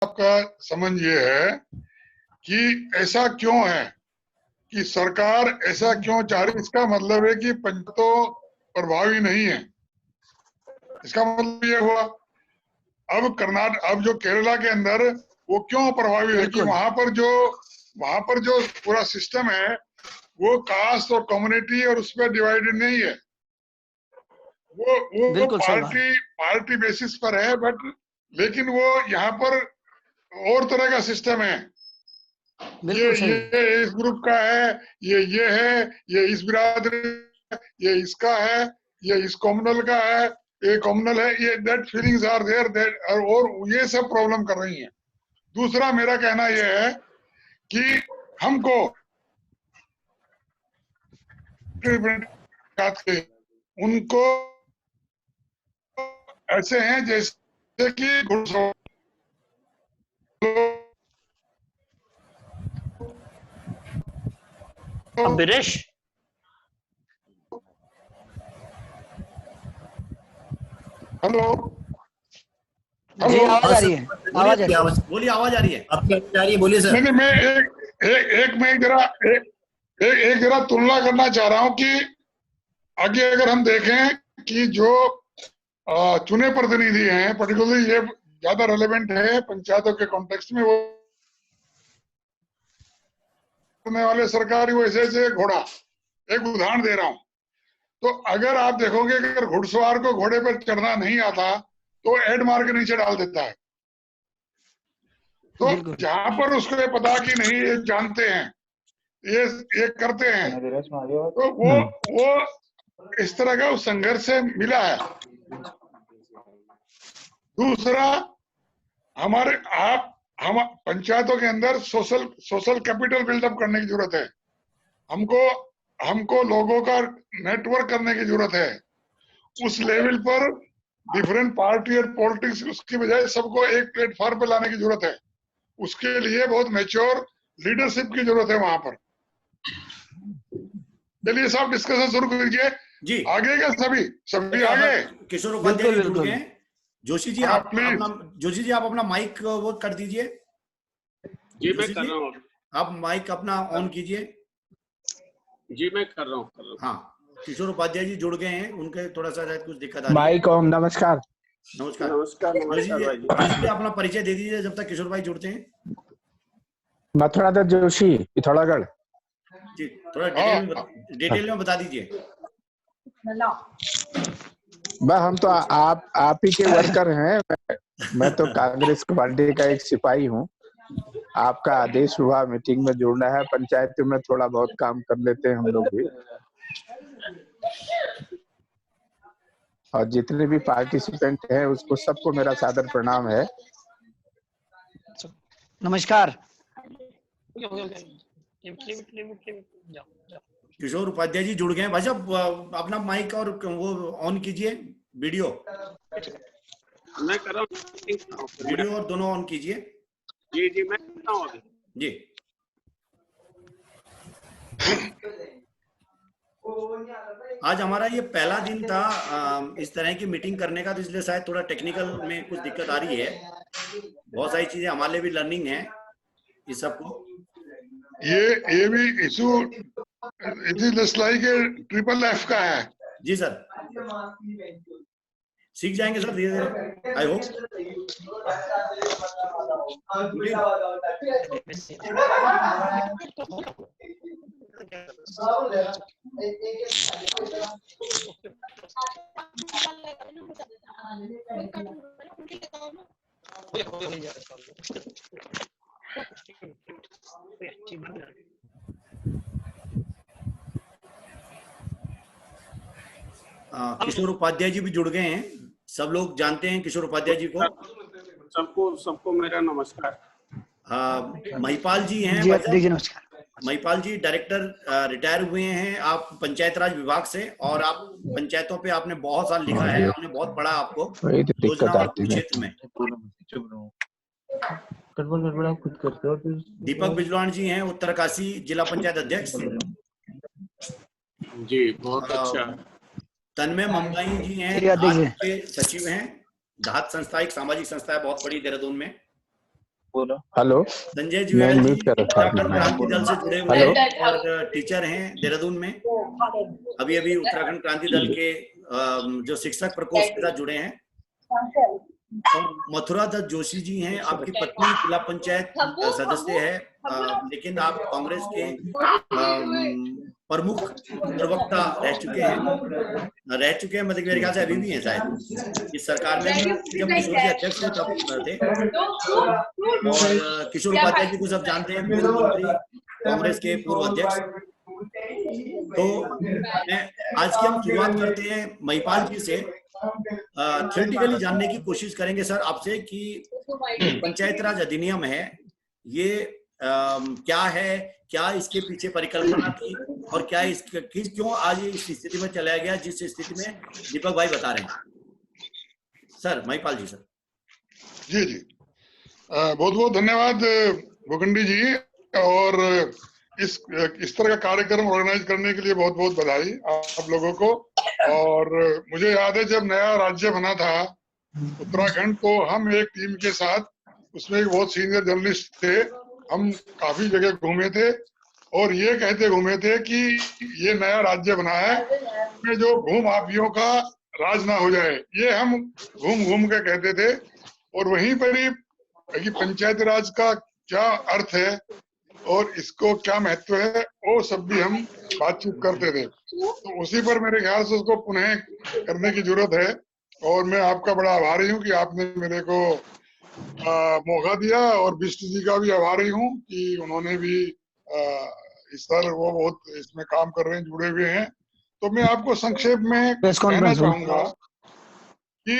आपका समझ ये है कि ऐसा क्यों है कि सरकार ऐसा क्यों चाह रही, इसका मतलब है कि पंचायत तो प्रभावी नहीं है। इसका मतलब ये हुआ अब कर्नाटक, अब जो केरला के अंदर वो क्यों प्रभावी है कि वहां पर जो पूरा सिस्टम है वो कास्ट और कम्युनिटी और उस पर डिवाइडेड नहीं है, वो पार्टी बेसिस पर है, बट लेकिन वो यहाँ पर और तरह का सिस्टम है। ये इस ग्रुप का है, ये है, ये इस बिरादरी, ये इसका है, ये इस कम्युनल का है, ये कम्युनल है, ये दैट फीलिंग्स आर देयर, और ये सब प्रॉब्लम कर रही हैं। दूसरा मेरा कहना ये है कि हमको उनको ऐसे हैं जैसे कि घुड़सवार। बिरेश, हेलो, आवाज आ रही है? बोलिए, आवाज आ रही है आपकी, आ रही है, बोलिए सर। नहीं, मैं एक जरा तुलना करना चाह रहा हूं कि आगे अगर हम देखें कि जो चुने प्रतिनिधि हैं, पर्टिकुलरली ये ज्यादा रेलेवेंट है पंचायतों के कॉन्टेक्स्ट में, वो करने वाले सरकारी वैसे से घोड़ा, एक उदाहरण दे रहा हूं। तो अगर आप देखोगे कि अगर घुड़सवार को घोड़े पर चढ़ना नहीं आता तो एड मार के नीचे डाल देता है। तो जहां पर उसको ये पता कि नहीं, ये जानते हैं, ये करते हैं, तो वो इस तरह का उस संघर्ष से मिला है। दूसरा, हम पंचायतों के अंदर सोशल कैपिटल बिल्डअप करने की जरूरत है। हमको लोगों का नेटवर्क करने की जरूरत है। उस लेवल पर डिफरेंट पार्टी और पॉलिटिक्स, उसकी बजाय सबको एक प्लेटफॉर्म पर लाने की जरूरत है। उसके लिए बहुत मैच्योर लीडरशिप की जरूरत है वहां पर। चलिए साहब, डिस्कशन शुरू कीजिए जी। आगे का सभी आगे। किशोर उपाध्याय जी जुड़ गए हैं। जोशी जी, आप अपना माइक वो कर दीजिए। जी मैं कर रहा हूँ। आप माइक अपना ऑन कीजिए। जी मैं कर रहा हूँ। हाँ, किशोर उपाध्याय जी जुड़ गए हैं, उनके थोड़ा सा कुछ दिक्कत आ रही है। Mike on. नमस्कार। जोशी जी अपना परिचय दे दीजिए जब तक किशोर भाई जुड़ते हैं। मथुराधर जोशी, पिथौरागढ़ जी, थोड़ा डिटेल में बता दीजिए। हम तो आप ही के वर्कर हैं। मैं तो कांग्रेस पार्टी का एक सिपाही हूँ। आपका आदेश हुआ मीटिंग में जुड़ना है। पंचायत में थोड़ा बहुत काम कर लेते हैं हम लोग भी। और जितने भी पार्टिसिपेंट हैं उसको सबको मेरा सादर प्रणाम है। नमस्कार। किशोर उपाध्याय जी जुड़ गए हैं। भाई साहब अपना माइक और वो ऑन कीजिए, वीडियो। मैं कर रहा हूँ। वीडियो और दोनों ऑन कीजिए। जी मैं कर रहा हूँ जी। आज हमारा ये पहला दिन था इस तरह की मीटिंग करने का, तो इसलिए शायद थोड़ा टेक्निकल में कुछ दिक्कत आ रही है। बहुत सारी चीजें हमारे लिए भी लर्निंग है इस सबको। ये भी issue just like triple F का है। जी सर, सीख जाएंगे सर धीरे धीरे, आई होप। किशोर उपाध्याय जी भी जुड़ गए हैं। सब लोग जानते हैं किशोर उपाध्याय जी को। सबको मेरा नमस्कार। महिपाल जी हैं। नमस्कार। महिपाल जी डायरेक्टर रिटायर हुए हैं आप पंचायत राज विभाग से, और आप पंचायतों पे आपने बहुत साल लिखा है, हमने बहुत पढ़ा आपको योजना और क्षेत्र में। दीपक बिजलान जी हैं उत्तरकाशी जिला पंचायत अध्यक्ष। जी बहुत अच्छा। तन्मय ममगाई जी हैं, धात के सचिव हैं। धात संस्था एक सामाजिक संस्था है बहुत बड़ी देहरादून में। हेलो, संजय मैं जुएल जी म्यूट कर रखा उत्तराखंड क्रांति दल से जुड़े हुए हेलो। हैं और टीचर हैं देहरादून में। अभी अभी उत्तराखंड क्रांति दल के जो शिक्षक प्रकोष्ठ के साथ जुड़े हैं। और मथुरा दत्त जोशी जी हैं, आपकी पत्नी जिला पंचायत सदस्य है, लेकिन आप कांग्रेस के प्रमुख प्रवक्ता रह चुके हैं, मतलब मेरे ख्याल से अभी भी हैं शायद इस सरकार में, जब किशोर जी अध्यक्ष थे तब थे। और किशोर उपाध्याय जी को सब जानते हैं, पूर्व मंत्री, कांग्रेस के पूर्व अध्यक्ष। तो मैं आज की हम शुरुआत करते हैं महिपाल जी से। थ्योरेटिकली जानने की कोशिश करेंगे सर आपसे कि पंचायत राज अधिनियम है ये क्या है, क्या इसके पीछे परिकल्पना थी और क्या क्यों आज इस स्थिति में चलाया गया जिस स्थिति में दीपक भाई बता रहे हैं। सर महिपाल जी। सर जी जी, बहुत बहुत धन्यवाद भूखंडी जी, और इस तरह का कार्यक्रम ऑर्गेनाइज करने के लिए बहुत बहुत बधाई आप लोगों को। और मुझे याद है जब नया राज्य बना था उत्तराखंड, तो हम एक टीम के साथ, उसमें एक बहुत सीनियर जर्नलिस्ट थे, हम काफी जगह घूमे थे और ये कहते घूमे थे कि ये नया राज्य बना है, इसमें जो भूमाफियों का राज ना हो जाए, ये हम घूम घूम के कहते थे। और वहीं पर ही कि पंचायत राज का क्या अर्थ है और इसको क्या महत्व है, वो सब भी हम बातचीत करते थे। तो उसी पर मेरे ख्याल से उसको पुनः करने की जरूरत है, और मैं आपका बड़ा आभारी हूँ कि आपने मेरे को मौका दिया, और बिष्ट जी का भी आभारी हूँ कि उन्होंने भी इस तरह वो बहुत इसमें काम कर रहे हैं, जुड़े हुए हैं। तो मैं आपको संक्षेप में कहना चाहूंगा कि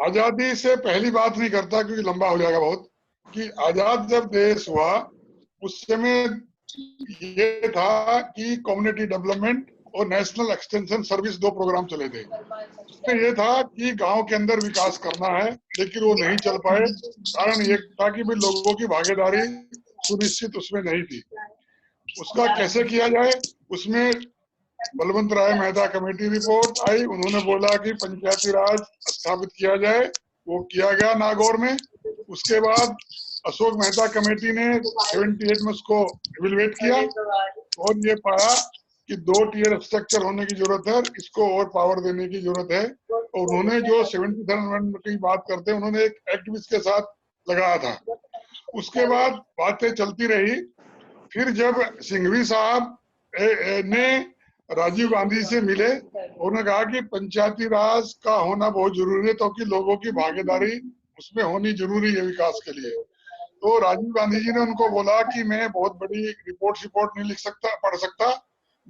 आजादी से पहली बात नहीं करता क्योंकि लंबा हो जाएगा बहुत, कि आजाद जब देश हुआ उस समय ये था कि कम्युनिटी डेवलपमेंट और नेशनल एक्सटेंशन सर्विस दो प्रोग्राम चले थे। उसमें ये था कि गांव के अंदर विकास करना है, लेकिन वो नहीं चल पाए। कारण ये था कि भी लोगों की भागीदारी सुनिश्चित उसमें नहीं थी। उसका कैसे किया जाए, उसमें बलवंत राय मेहता कमेटी रिपोर्ट आई, उन्होंने बोला कि पंचायती राज स्थापित किया जाए, वो किया गया नागौर में। उसके बाद अशोक मेहता कमेटी ने 78 में उसको इवेलुएट किया और ये पाया कि 2 टियर स्ट्रक्चर होने की जरूरत है, इसको और पावर देने की जरूरत है। और उन्होंने जो 73 अमेंडमेंट की बात करते हैं, उन्होंने एक एक्ट भी इसके साथ लगाया था। उसके बाद बातें चलती रही। फिर जब सिंघवी साहब ने राजीव गांधी से मिले, उन्होंने कहा कि पंचायती राज का होना बहुत जरूरी है, क्योंकि लोगों की भागीदारी उसमें होनी जरूरी है विकास के लिए। तो राजीव गांधी जी ने उनको बोला कि मैं बहुत बड़ी रिपोर्ट नहीं लिख सकता, पढ़ सकता,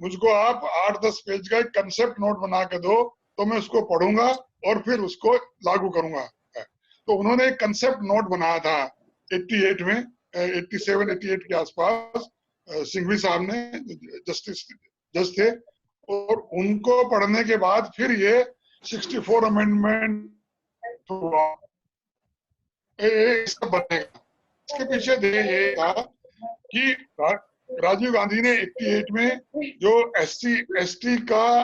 मुझको आप 8-10 पेज का एक कंसेप्ट नोट बना के दो, तो मैं उसको पढ़ूंगा और फिर उसको लागू करूंगा। तो उन्होंने एक कंसेप्ट नोट बनाया था 88 में, 87-88 के आसपास, सिंघवी साहब ने जज थे, और उनको पढ़ने के बाद फिर ये 64 अमेंडमेंट हुआ बनेगा। इसके पीछे ये था कि राजीव गांधी ने 88 में जो SC/ST का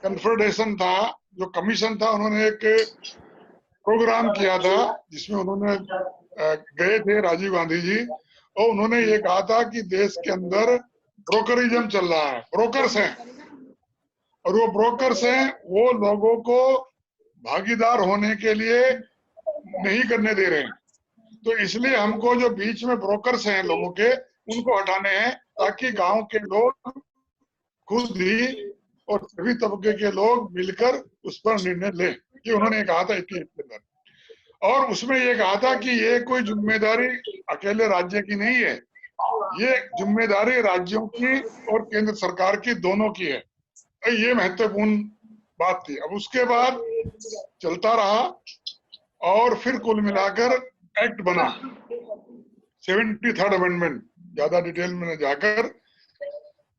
कन्फेडरेशन था, जो कमीशन था, उन्होंने एक प्रोग्राम किया था जिसमें उन्होंने गए थे राजीव गांधी जी, और उन्होंने ये कहा था कि देश के अंदर ब्रोकरिज्म चल रहा है, ब्रोकर्स हैं, और वो ब्रोकर्स हैं वो लोगों को भागीदार होने के लिए नहीं करने दे रहे हैं। तो इसलिए हमको जो बीच में ब्रोकर्स हैं लोगों के, उनको हटाने हैं, ताकि गांव के लोग खुद ही और सभी तबके के लोग मिलकर उस पर निर्णय लें। ये उन्होंने कहा था 88 के अंदर। और उसमें ये कहा था कि ये कोई जिम्मेदारी अकेले राज्य की नहीं है, ये जिम्मेदारी राज्यों की और केंद्र सरकार की, दोनों की है। ये महत्वपूर्ण बात थी। अब उसके बाद चलता रहा और फिर कुल मिलाकर एक्ट बना 73rd अमेंडमेंट। ज्यादा डिटेल में न जाकर,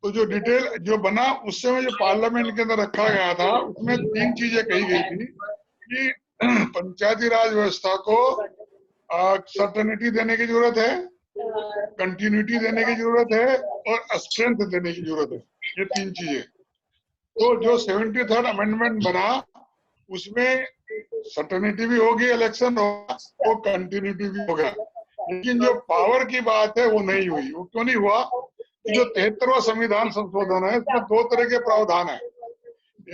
तो जो डिटेल जो बना उस समय जो पार्लियामेंट के अंदर रखा गया था, उसमें 3 चीजें कही गई थी कि पंचायती राज व्यवस्था को सर्टेनिटी देने की जरूरत है, कंटिन्यूटी देने की जरूरत है और स्ट्रेंथ देने की जरूरत है। ये 3 चीजें। तो जो 73rd अमेंडमेंट बना, उसमें सर्टेनिटी भी होगी, इलेक्शन होगा, वो कंटिन्यूटी भी होगा। लेकिन जो पावर की बात है वो नहीं हुई। वो क्यों नहीं हुआ? कि जो 73वां संविधान संशोधन है उसमें दो तरह के प्रावधान है।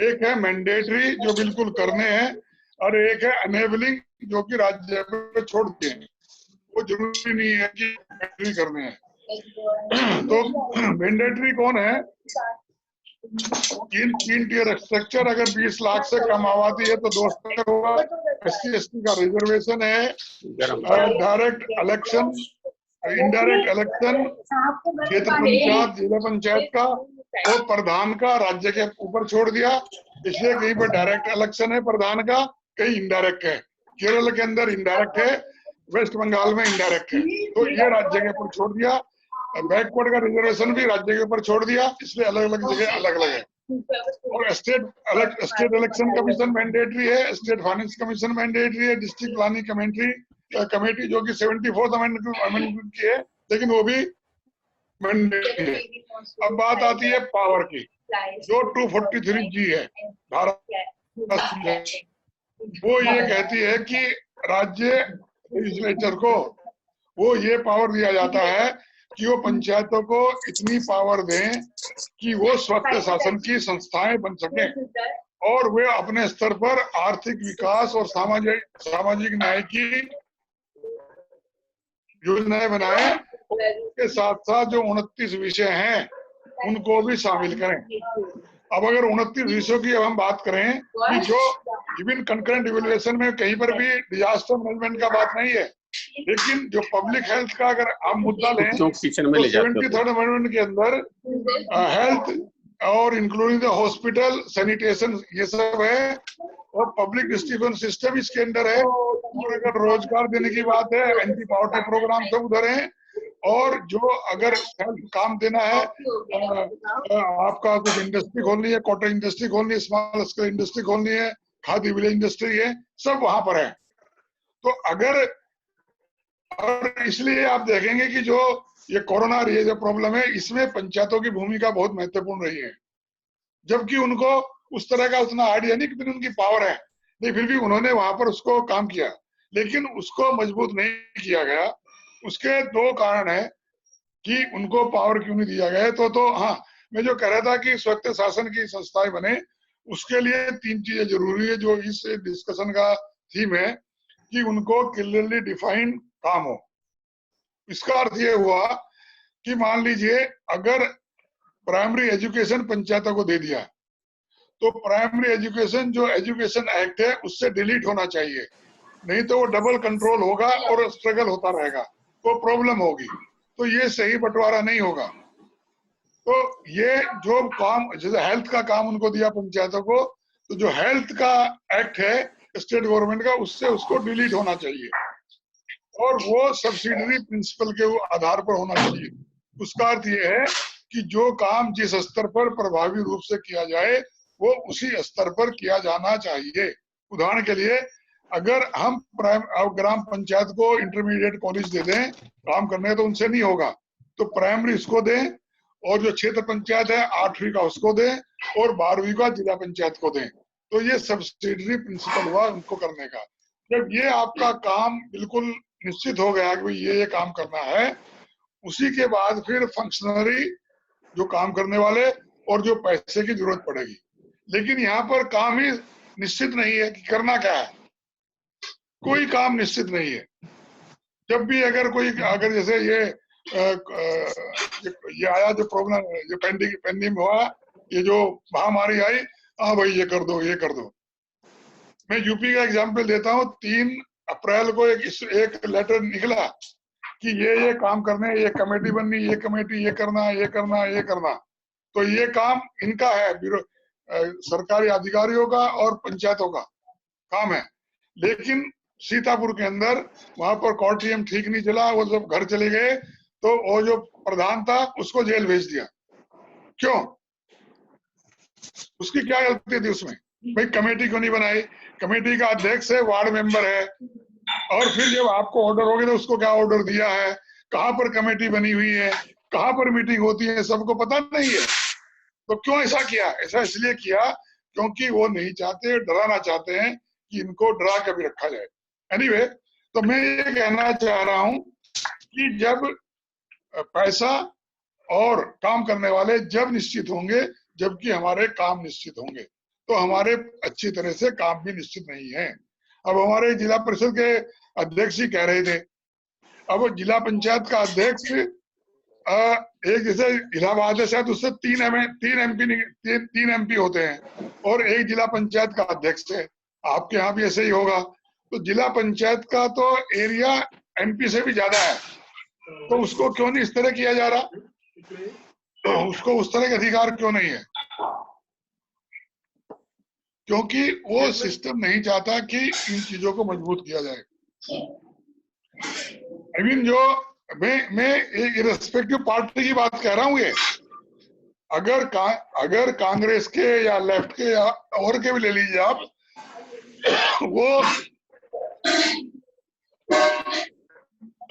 एक है मैंडेटरी जो बिल्कुल करने हैं, और एक है अनेबलिंग जो कि राज्य पे छोड़ दिए हैं। वो जरूरी नहीं है कि मैंडेटरी करने हैं। तो मैंडेटरी कौन है? तीन टियर स्ट्रक्चर, अगर 20 लाख से कम आबादी है तो 2 स्तर होगा। SC/ST का रिजर्वेशन है, डायरेक्ट इलेक्शन, इनडायरेक्ट इलेक्शन, क्षेत्र पंचायत, जिला पंचायत का और प्रधान का राज्य के ऊपर छोड़ दिया। इसलिए कहीं पर डायरेक्ट इलेक्शन है प्रधान का, कहीं इनडायरेक्ट है। केरल के अंदर इनडायरेक्ट है, वेस्ट बंगाल में इनडायरेक्ट है। तो ये राज्य के ऊपर छोड़ दिया। बैकवर्ड का रिजर्वेशन भी राज्य के ऊपर छोड़ दिया, इसलिए अलग अलग जगह अलग अलग है। और स्टेट इलेक्शन कमीशन मैंडेटरी है, स्टेट फाइनेंस कमीशन मैंडेटरी है, डिस्ट्रिक्ट प्लानिंग कमेटी जो कि 74th अमेंडमेंट की है, लेकिन वो भी मैंडेटरी है। अब बात आती है पावर की, जो 243G है भारत, वो ये कहती है कि राज्य लेजिस्लेचर को वो ये पावर दिया जाता है कि वो पंचायतों को इतनी पावर दें कि वो स्वायत्त शासन की संस्थाएं बन सकें और वे अपने स्तर पर आर्थिक विकास और सामाजिक न्याय की योजनाएं बनाएं। के साथ साथ जो 29 विषय हैं उनको भी शामिल करें। अब अगर 29 विषयों की अब हम बात करें कि जो इवन कंकरेंट इवैल्यूएशन में कहीं पर भी डिजास्टर मैनेजमेंट का बात नहीं है, लेकिन जो पब्लिक हेल्थ का अगर हम मुद्दा लें तो 73rd अमेंडमेंट के अंदर हेल्थ और इंक्लूडिंग द हॉस्पिटल, सैनिटेशन, ये सब है, और पब्लिक डिस्ट्रीब्यूशन सिस्टम इसके अंदर है। और अगर रोजगार देने की बात है, एंटी पॉवर्टी प्रोग्राम सब उधर है। और जो अगर काम देना है, आपका कुछ इंडस्ट्री खोलनी है, कॉटन इंडस्ट्री खोलनी है, स्मॉल स्केल इंडस्ट्री खोलनी है, खादी विलेज इंडस्ट्री है, सब वहां पर है। तो अगर, और इसलिए आप देखेंगे कि जो ये कोरोना ये जो प्रॉब्लम है, इसमें पंचायतों की भूमिका बहुत महत्वपूर्ण रही है, जबकि उनको उस तरह का उतना आइडिया नहीं, कितनी उनकी पावर है, नहीं फिर भी उन्होंने वहां पर उसको काम किया, लेकिन उसको मजबूत नहीं किया गया। उसके 2 कारण है कि उनको पावर क्यों नहीं दिया गया। तो हाँ, मैं जो कह रहा था कि स्वायत्त शासन की संस्थाएं बने, उसके लिए 3 चीजें जरूरी है जो इस डिस्कशन का थीम है, कि उनको क्लियरली डिफाइंड काम हो। इसका अर्थ ये हुआ कि मान लीजिए अगर प्राइमरी एजुकेशन पंचायतों को दे दिया, तो प्राइमरी एजुकेशन जो एजुकेशन एक्ट है उससे डिलीट होना चाहिए, नहीं तो वो डबल कंट्रोल होगा और स्ट्रगल होता रहेगा, तो प्रॉब्लम होगी। तो ये सही बंटवारा नहीं होगा। तो ये जो काम, जैसे हेल्थ का काम उनको दिया पंचायतों को, तो जो हेल्थ का एक्ट है स्टेट गवर्नमेंट का, उससे उसको डिलीट होना चाहिए, और वो सब्सिडरी प्रिंसिपल के आधार पर होना चाहिए। उसका अर्थ ये है कि जो काम जिस स्तर पर प्रभावी रूप से किया जाए वो उसी स्तर पर किया जाना चाहिए। उदाहरण के लिए, अगर हम ग्राम पंचायत को इंटरमीडिएट कॉलेज दे दें काम करने, तो उनसे नहीं होगा, तो प्राइमरी इसको दें, और जो क्षेत्र पंचायत है 8वीं का उसको दें, और 12वीं का जिला पंचायत को दें। तो ये सब्सिडरी प्रिंसिपल हुआ उनको करने का। जब ये आपका काम बिल्कुल निश्चित हो गया कि ये काम करना है, उसी के बाद फिर फंक्शनरी जो काम करने वाले और जो पैसे की जरूरत पड़ेगी। लेकिन यहाँ पर काम ही निश्चित नहीं है कि करना क्या है, कोई काम निश्चित नहीं है। जब भी अगर कोई, अगर जैसे ये आया जो प्रॉब्लम, जो पेंडिंग हुआ, ये जो महामारी आई, हाँ भाई ये कर दो, ये कर दो। मैं यूपी का एग्जाम्पल देता हूँ। 3 अप्रैल को एक लेटर निकला कि ये काम करने, ये कमेटी बननी, ये कमेटी, ये करना, ये करना, ये करना। तो ये काम इनका है, सरकारी अधिकारियों का और पंचायतों का काम है। लेकिन सीतापुर के अंदर वहां पर कोर्टियम ठीक नहीं चला, वो जब घर चले गए तो वो जो प्रधान था उसको जेल भेज दिया। क्यों? उसकी क्या गलती थी उसमें? भाई कमेटी क्यों नहीं बनाई? कमेटी का अध्यक्ष है, वार्ड मेंबर है, और फिर जब आपको ऑर्डर हो गया तो उसको क्या ऑर्डर दिया है, कहाँ पर कमेटी बनी हुई है, कहाँ पर मीटिंग होती है, सबको पता नहीं है। तो क्यों ऐसा किया? ऐसा इसलिए किया क्योंकि वो नहीं चाहते, डराना चाहते हैं कि इनको डरा के भी रखा जाए। एनीवे, तो मैं ये कहना चाह रहा हूं कि जब पैसा और काम करने वाले जब निश्चित होंगे, जबकि हमारे काम निश्चित होंगे, तो हमारे अच्छी तरह से काम भी निश्चित नहीं है। अब हमारे जिला परिषद के अध्यक्ष ही कह रहे थे, अब जिला पंचायत का अध्यक्ष एक जैसे इलाहाबाद है शायद उससे तीन एमपी होते हैं और एक जिला पंचायत का अध्यक्ष है। आपके यहाँ भी ऐसे ही होगा। तो जिला पंचायत का तो एरिया एमपी से भी ज्यादा है, तो उसको क्यों नहीं इस तरह किया जा रहा? उसको उस तरह के अधिकार क्यों नहीं है? क्योंकि वो सिस्टम नहीं चाहता कि इन चीजों को मजबूत किया जाए। आई मीन जो मैं इरेस्पेक्टिव पार्टी की बात कह रहा हूँ, ये अगर कांग्रेस के या लेफ्ट के या और के भी ले लीजिए आप, वो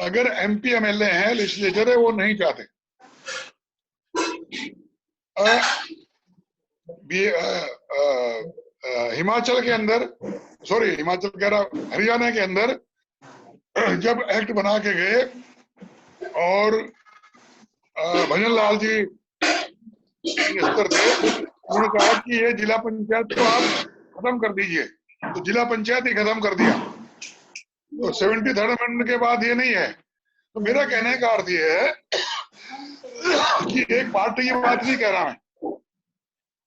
अगर एमपी एमएलए हैं, लेजिस्लेचर है, वो नहीं चाहते। हिमाचल के अंदर, सॉरी हिमाचल कह रहा, हरियाणा के अंदर जब एक्ट बना के गए और भजन लाल जी मिनिस्टर थे, उन्होंने कहा कि ये जिला पंचायत को आप खत्म कर दीजिए, तो जिला पंचायत ही खत्म कर दिया। तो 73rd अमेंडमेंट के बाद ये नहीं है। तो मेरा कहने का अर्थ ये है कि एक पार्टी की बात नहीं कह रहा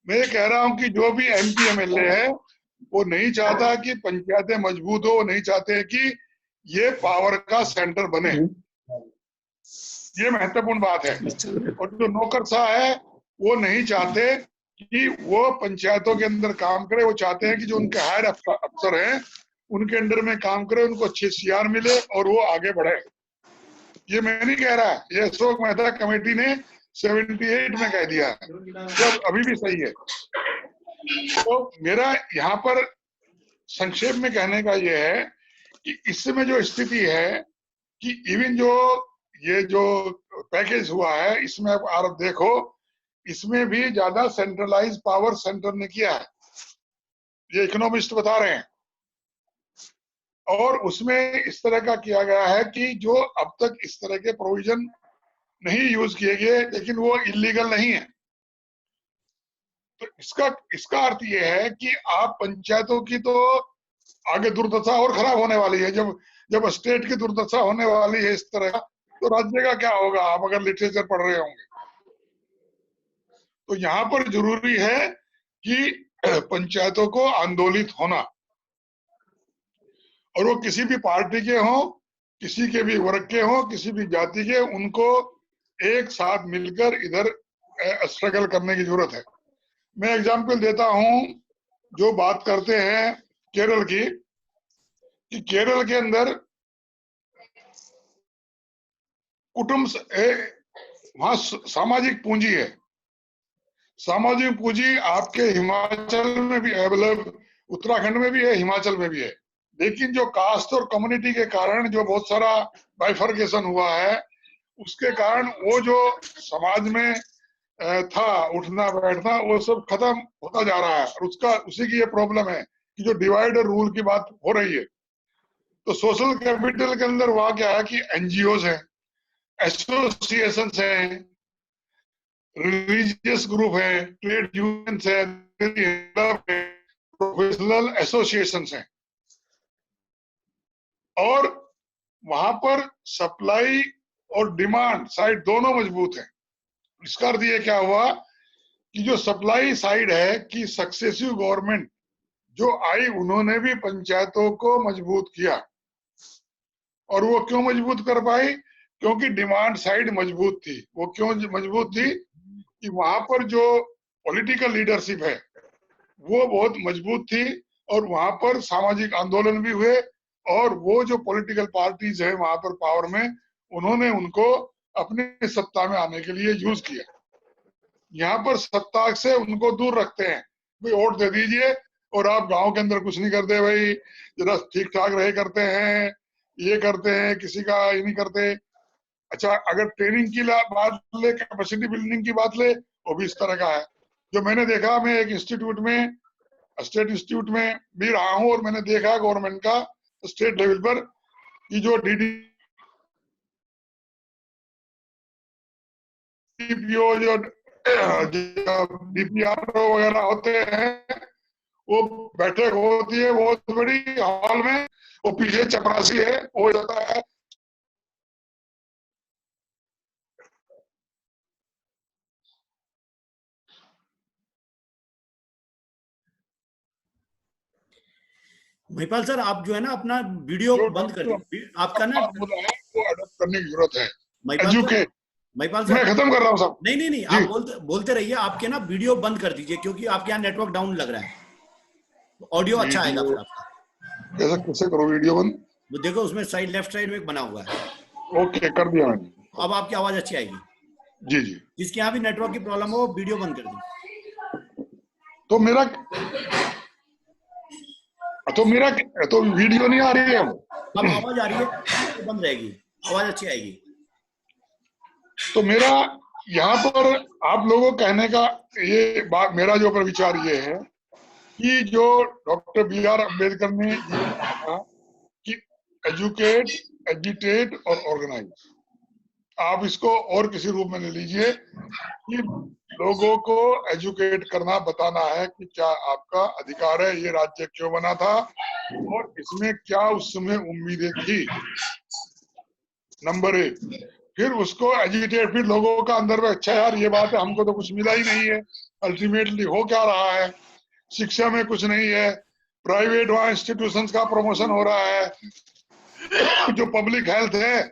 मैं कह रहा हूं कि जो भी एमपी एमएलए है वो नहीं चाहता कि पंचायतें मजबूत हो, वो नहीं चाहते कि ये पावर का सेंटर बने। ये महत्वपूर्ण बात है। और जो नौकरशाह है वो नहीं चाहते कि वो पंचायतों के अंदर काम करे, वो चाहते हैं कि जो उनके हायर अफसर हैं उनके अंडर में काम करे, उनको अच्छी सीआर मिले और वो आगे बढ़े। ये मैं नहीं कह रहा, ये अशोक मेहता कमेटी ने 78 में कह दिया है, जब अभी भी सही है। तो मेरा यहाँ पर संक्षेप में कहने का ये है कि इस समय जो स्थिति है कि इवन जो ये जो पैकेज हुआ है, इसमें आप देखो, इसमें भी ज्यादा सेंट्रलाइज पावर सेंटर ने किया है, ये इकोनॉमिस्ट बता रहे हैं। और उसमें इस तरह का किया गया है कि जो अब तक इस तरह के प्रोविजन नहीं यूज किए गए, लेकिन वो इलीगल नहीं है। तो इसका अर्थ ये है कि आप पंचायतों की तो आगे दुर्दशा और खराब होने वाली है। जब स्टेट की दुर्दशा होने वाली है इस तरह, तो राज्य का क्या होगा? आप अगर लिटरेचर पढ़ रहे होंगे तो यहाँ पर जरूरी है कि पंचायतों को आंदोलित होना, और वो किसी भी पार्टी के हों, किसी के भी वर्ग के हों, किसी भी जाति के, उनको एक साथ मिलकर इधर स्ट्रगल करने की जरूरत है। मैं एग्जांपल देता हूं, जो बात करते हैं केरल की, कि केरल के अंदर कुटुंब, वहां सामाजिक पूंजी है। सामाजिक पूंजी आपके हिमाचल में भी है, मतलब उत्तराखंड में भी है, हिमाचल में भी है। लेकिन जो कास्ट और कम्युनिटी के कारण जो बहुत सारा बाइफर्केशन हुआ है, उसके कारण वो जो समाज में था उठना बैठना, वो सब खत्म होता जा रहा है। और उसी की ये प्रॉब्लम है कि जो डिवाइड और रूल की बात हो रही है। तो सोशल कैपिटल के अंदर वहां क्या है कि एनजीओज हैं, एसोसिएशंस हैं, रिलीजियस ग्रुप है, ट्रेड यूनियंस है, प्रोफेशनल एसोसिएशंस हैं, और वहां पर सप्लाई और डिमांड साइड दोनों मजबूत है। इसका अर्थ ये क्या हुआ कि जो सप्लाई साइड है कि सक्सेसिव गवर्नमेंट जो आई, उन्होंने भी पंचायतों को मजबूत किया। और वो क्यों मजबूत कर पाई? क्योंकि डिमांड साइड मजबूत थी। वो क्यों मजबूत थी? कि वहां पर जो पॉलिटिकल लीडरशिप है वो बहुत मजबूत थी, और वहां पर सामाजिक आंदोलन भी हुए, और वो जो पॉलिटिकल पार्टीज है वहां पर पावर में, उन्होंने उनको अपने सत्ता में आने के लिए यूज किया। यहाँ पर सत्ता से उनको दूर रखते हैं, भाई वोट दे दीजिए और आप गांव के अंदर कुछ नहीं करते, भाई जरा ठीक ठाक रहे करते हैं, ये करते हैं, किसी का ये नहीं करते। अच्छा, अगर ट्रेनिंग की बात ले, कैपेसिटी बिल्डिंग की बात ले, वो भी इस तरह का है। जो मैंने देखा, मैं एक इंस्टीट्यूट में स्टेट इंस्टीट्यूट में भी रहा हूं और मैंने देखा गवर्नमेंट का स्टेट लेवल पर कि जो डीडीपीओ जो डीपीआरओ वगैरह होते हैं, वो बैठक होती है बहुत बड़ी हॉल में, वो पीछे चपरासी है हो जाता है। महिपाल सर, आप जो है ना अपना वीडियो बंद कर दीजिए, आपका ना मुद्दा है वो अडॉप्ट करने की जरूरत है। महिपाल सर, मैं खत्म कर रहा हूँ साहब। नहीं, आप बोलते रहिए। आपके ना वीडियो बंद कर दीजिए, क्योंकि आपके यहाँ नेटवर्क डाउन लग रहा है, ऑडियो अच्छा आएगा फिर आपका। कैसे करो वीडियो बंद? वो देखो उसमें साइड, लेफ्ट साइड में एक बना हुआ है। ओके, कर दिया मैंने। अब आपकी आवाज अच्छी आएगी। जी। जिसके यहाँ भी नेटवर्क की प्रॉब्लम हो, वीडियो बंद कर दी। तो वीडियो नहीं आ रही है। अब आवाज आ रही है, तो बंद रहेगी, आवाज अच्छी आएगी। तो मेरा यहाँ पर आप लोगों कहने का ये बात, मेरा जो पर विचार ये है कि जो डॉक्टर बी.आर. अम्बेडकर ने कहा कि एजुकेट, एजिटेट और ऑर्गेनाइज, आप इसको और किसी रूप में ले लीजिए कि लोगों को एजुकेट करना, बताना है कि क्या आपका अधिकार है, ये राज्य क्यों बना था और इसमें क्या उस समय उम्मीदें थी, नंबर 1। फिर उसको एजुकेट, फिर लोगों का अंदर में अच्छा यार ये बात है, हमको तो कुछ मिला ही नहीं है, अल्टीमेटली हो क्या रहा है, शिक्षा में कुछ नहीं है, प्राइवेट वहां इंस्टीट्यूशंस का प्रमोशन हो रहा है, जो पब्लिक हेल्थ है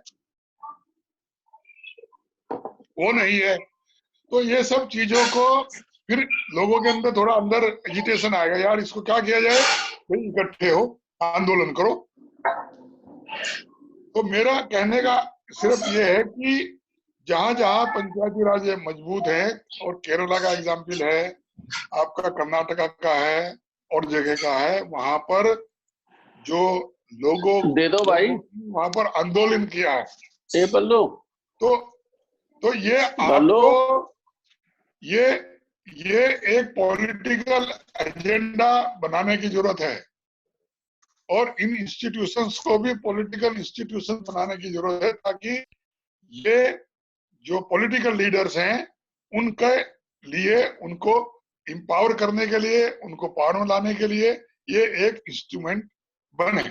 वो नहीं है। तो ये सब चीजों को फिर लोगों के अंदर थोड़ा अंदर एजिटेशन आएगा, यार इसको क्या किया जाए, भाई इकट्ठे हो, आंदोलन करो। तो मेरा कहने का सिर्फ ये है कि जहां जहां पंचायती राज मजबूत है, और केरला का एग्जाम्पल है, आपका कर्नाटका का है और जगह का है, वहां पर जो लोगों दे दो भाई, वहां पर आंदोलन किया है, ये पल्लू तो ये आपको ये एक पॉलिटिकल एजेंडा बनाने की जरूरत है, और इन इंस्टीट्यूशंस को भी पॉलिटिकल इंस्टीट्यूशन बनाने की जरूरत है, ताकि ये जो पॉलिटिकल लीडर्स हैं उनके लिए, उनको इंपावर करने के लिए, उनको पावर में लाने के लिए ये एक इंस्ट्रूमेंट बने।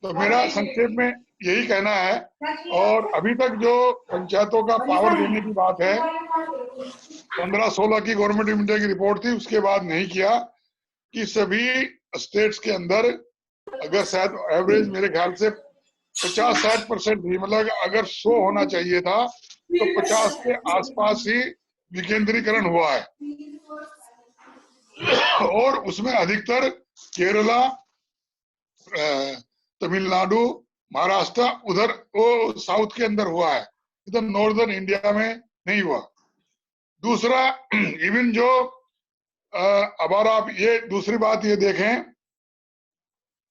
तो मेरा संक्षेप में यही कहना है। और अभी तक जो पंचायतों का पावर देने की बात है, 15-16 की गवर्नमेंट ऑफ इंडिया की रिपोर्ट थी, उसके बाद नहीं किया कि सभी स्टेट्स के अंदर, अगर शायद एवरेज मेरे ख्याल से 50-60% भी, मतलब अगर 100 होना चाहिए था तो 50 के आसपास ही विकेंद्रीकरण हुआ है, और उसमें अधिकतर केरला, तमिलनाडु, महाराष्ट्र, उधर वो साउथ के अंदर हुआ है, इधर नॉर्दर्न इंडिया में नहीं हुआ। दूसरा, इवन जो अब आप ये दूसरी बात ये देखें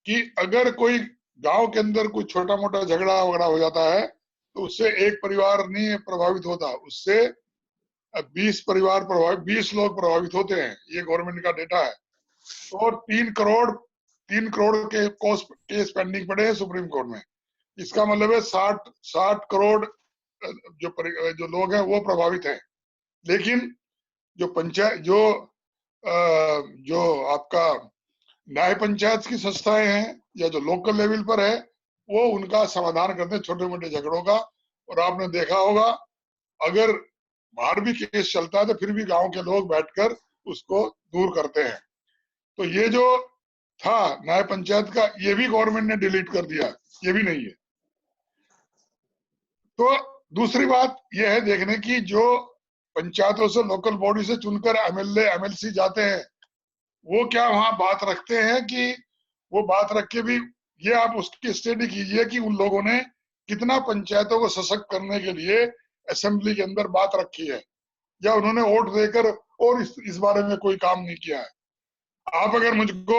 कि अगर कोई गांव के अंदर कोई छोटा मोटा झगड़ा वगड़ा हो जाता है, तो उससे एक परिवार नहीं प्रभावित होता, उससे 20 परिवार प्रभावित, 20 लोग प्रभावित होते हैं, ये गवर्नमेंट का डेटा है। और 3 करोड़ के केस पेंडिंग पड़े हैं सुप्रीम कोर्ट में। इसका मतलब है 60 करोड़ जो लोग हैं वो प्रभावित हैं। लेकिन जो पंचायत, जो आपका न्याय पंचायत की संस्थाएं हैं या जो लोकल लेवल पर है, वो उनका समाधान करते हैं छोटे मोटे झगड़ों का। और आपने देखा होगा, अगर बाहर भी केस चलता है तो फिर भी गांव के लोग बैठकर उसको दूर करते हैं। तो ये जो था न्याय पंचायत का, ये भी गवर्नमेंट ने डिलीट कर दिया, ये भी नहीं है। तो दूसरी बात यह है देखने की, जो पंचायतों से, लोकल बॉडी से चुनकर एमएलए एमएलसी जाते हैं, वो क्या वहां बात रखते हैं कि वो बात रख के भी, ये आप उसकी स्टडी कीजिए कि उन लोगों ने कितना पंचायतों को सशक्त करने के लिए असेंबली के अंदर बात रखी है, या उन्होंने वोट देकर और इस बारे में कोई काम नहीं किया है। आप अगर मुझको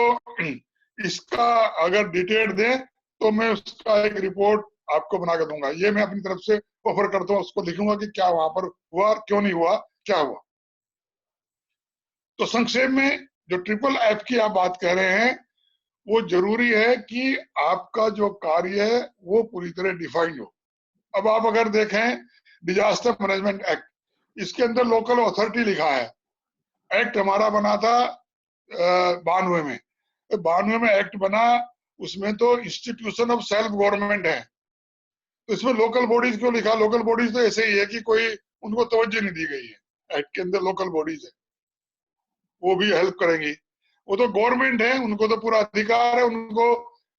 इसका अगर डिटेल दें तो मैं उसका एक रिपोर्ट आपको बना कर दूंगा। ये मैं अपनी तरफ से ऑफर करता हूँ, उसको लिखूंगा कि क्या वहां पर हुआ, क्यों नहीं हुआ, क्या हुआ। तो संक्षेप में जो ट्रिपल एफ की आप बात कह रहे हैं, वो जरूरी है कि आपका जो कार्य है वो पूरी तरह डिफाइंड हो। अब आप अगर देखें डिजास्टर मैनेजमेंट एक्ट, इसके अंदर लोकल अथॉरिटी लिखा है। एक्ट हमारा बना था 92 में, 92 में एक्ट बना, उसमें तो इंस्टीट्यूशन ऑफ सेल्फ गवर्नमेंट है, तो इसमें लोकल बॉडीज क्यों लिखा? लोकल बॉडीज तो ऐसे ही है कि कोई उनको तवज्जो नहीं दी गई है। एक्ट के अंदर लोकल बॉडीज है, वो भी हेल्प करेंगी। वो तो गवर्नमेंट है, उनको तो पूरा अधिकार है, उनको